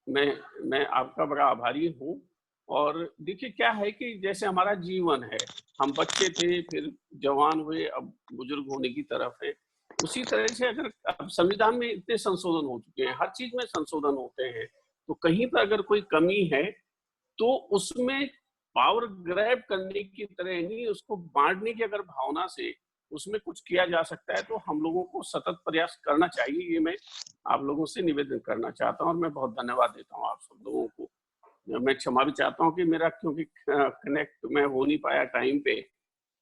मैं आपका बड़ा आभारी हूँ। और देखिए क्या है कि जैसे हमारा जीवन है, हम बच्चे थे, फिर जवान हुए, अब बुजुर्ग होने की तरफ है, उसी तरह से अगर अब संविधान में इतने संशोधन हो चुके हैं, हर चीज में संशोधन होते हैं, तो कहीं पर अगर कोई कमी है तो उसमें पावर ग्रैब करने की तरह नहीं, उसको बांटने की अगर भावना से उसमें कुछ किया जा सकता है तो हम लोगों को सतत प्रयास करना चाहिए। ये मैं आप लोगों से निवेदन करना चाहता हूँ और मैं बहुत धन्यवाद देता हूँ आप सब लोगों को। मैं क्षमा भी चाहता हूँ कि मेरा क्योंकि कनेक्ट मैं हो नहीं पाया टाइम पे,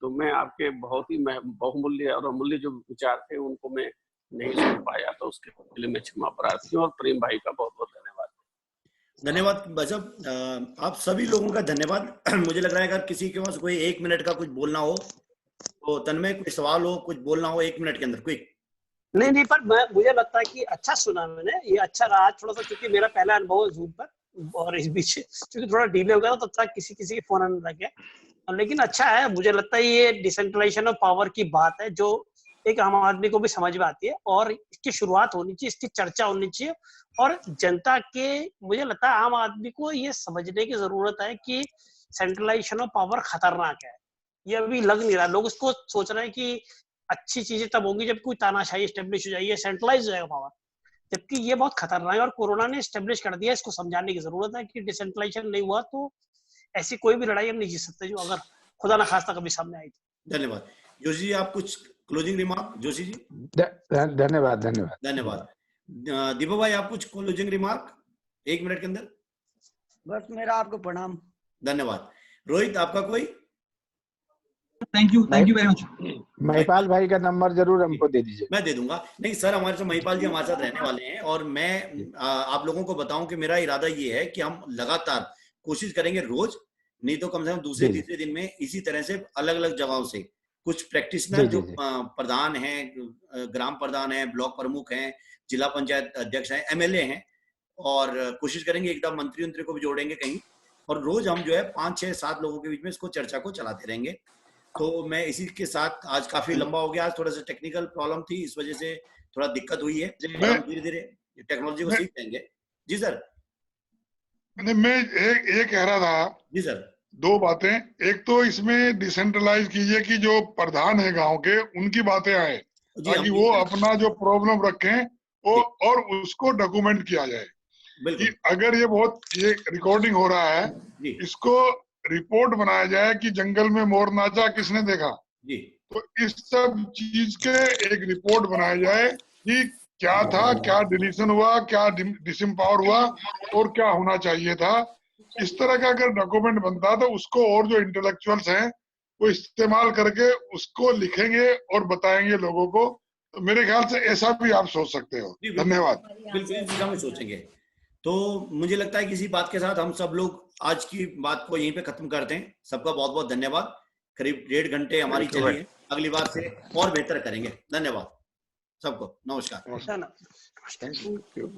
तो मैं आपके बहुत ही बहुमूल्य और अमूल्य जो विचार थे उनको मैं नहीं सुन पाया, तो उसके लिए मैं क्षमा प्रार्थी हूँ। और प्रेम भाई का बहुत बहुत धन्यवाद भाई साहब, आप सभी लोगों का धन्यवाद। मुझे लग रहा है अगर किसी के पास कोई 1 मिनट का कुछ बोलना हो तो तन्मय, कोई सवाल हो, कुछ बोलना हो 1 मिनट के अंदर क्विक। नहीं, पर मुझे लगता है कि अच्छा सुना मैंने, ये अच्छा रहा थोड़ा सा, क्योंकि मेरा पहला अनुभव है जूम पर, और इस बीच क्योंकि थोड़ा डिले हो गया तब तक किसी किसी के फोन आने लगे, लेकिन अच्छा है, मुझे लगता है ये डिसेंट्रलाइजेशन ऑफ पावर की बात है जो एक आम आदमी को भी समझ में आती है, और इसकी शुरुआत होनी चाहिए, इसकी चर्चा होनी चाहिए, और जनता के, मुझे लगता है आम आदमी को ये समझने की जरूरत है कि सेंट्रलाइजेशन ऑफ पावर खतरनाक है। ये अभी लग नहीं रहा, लोग इसको सोच रहे हैं कि अच्छी चीजें तब होंगी जब कोई तानाशाही स्टेब्लिश हो जाएगी, सेंट्रलाइज हो जाएगा पावर, जबकि ये बहुत खतरनाक है और कोरोना ने स्टेब्लिश कर दिया। इसको समझाने की जरूरत है कि डिसेंट्रलाइजेशन नहीं हुआ तो ऐसी कोई भी लड़ाई हम नहीं जीत सकते जो अगर खुदा ना खास्ता कभी सामने आई तो। धन्यवाद। जोशी जी, आप कुछ क्लोजिंग रिमार्क? जोशी जी धन्यवाद धन्यवाद धन्यवाद। दीपक भाई, आप कुछ क्लोजिंग रिमार्क 1 मिनट के अंदर? बस मेरा आपको प्रणाम। धन्यवाद। रोहित, आपका कोई? Thank you very much. Mahipal भाई का नंबर जरूर हमको दे दीजिए। मैं दे दूंगा। नहीं सर, हमारे साथ महिपाल जी हमारे साथ रहने वाले हैं, और मैं आप लोगों को बताऊं कि मेरा इरादा ये है कि हम लगातार कोशिश करेंगे रोज, नहीं तो कम से कम दूसरे तीसरे दिन में इसी तरह से अलग अलग जगहों से कुछ प्रैक्टिशनर जो प्रधान हैं, ग्राम प्रधान हैं, ब्लॉक प्रमुख हैं, जिला पंचायत अध्यक्ष हैं, एमएलए हैं, और कोशिश करेंगे एकदम मंत्री उंत्री को भी जोड़ेंगे कहीं, और रोज हम जो है 5, 6, 7 लोगों के बीच में इसको चर्चा को चलाते रहेंगे। तो मैं इसी के साथ, आज काफी लंबा हो गया, आज थोड़ा सा टेक्निकल प्रॉब्लम थी, इस वजह से थोड़ा दिक्कत हुई है, हम धीरे धीरे टेक्नोलॉजी को सीख लेंगे। जी सर। मैं एक कह रहा था जी सर। 2 बातें। एक तो इसमें डिसेंट्रलाइज कीजिए कि जो प्रधान है गांव के, उनकी बातें आए, ताकि वो अपना जो प्रॉब्लम रखें वो, और उसको डॉक्यूमेंट किया जाए कि अगर ये रिकॉर्डिंग हो रहा है, इसको रिपोर्ट बनाया जाए कि जंगल में मोर नाचा किसने देखा जी। तो इस सब चीज के एक रिपोर्ट बनाया जाए कि क्या था, क्या डिलीशन हुआ, क्या डिसएम्पावर हुआ और क्या होना चाहिए था। इस तरह का अगर डॉक्यूमेंट बनता तो उसको और जो इंटेलेक्चुअल्स हैं वो इस्तेमाल करके उसको लिखेंगे और बताएंगे लोगों को। तो मेरे ख्याल से ऐसा भी आप सोच सकते हो। धन्यवाद। बिल्कुल इस दिशा में सोचेंगे। तो मुझे लगता है कि इसी बात के साथ हम सब लोग आज की बात को यहीं पे खत्म करते हैं। सबका बहुत बहुत धन्यवाद। करीब 1.5 घंटे हमारी चली है, अगली बार से और बेहतर करेंगे। धन्यवाद सबको। नमस्कार। Thank you.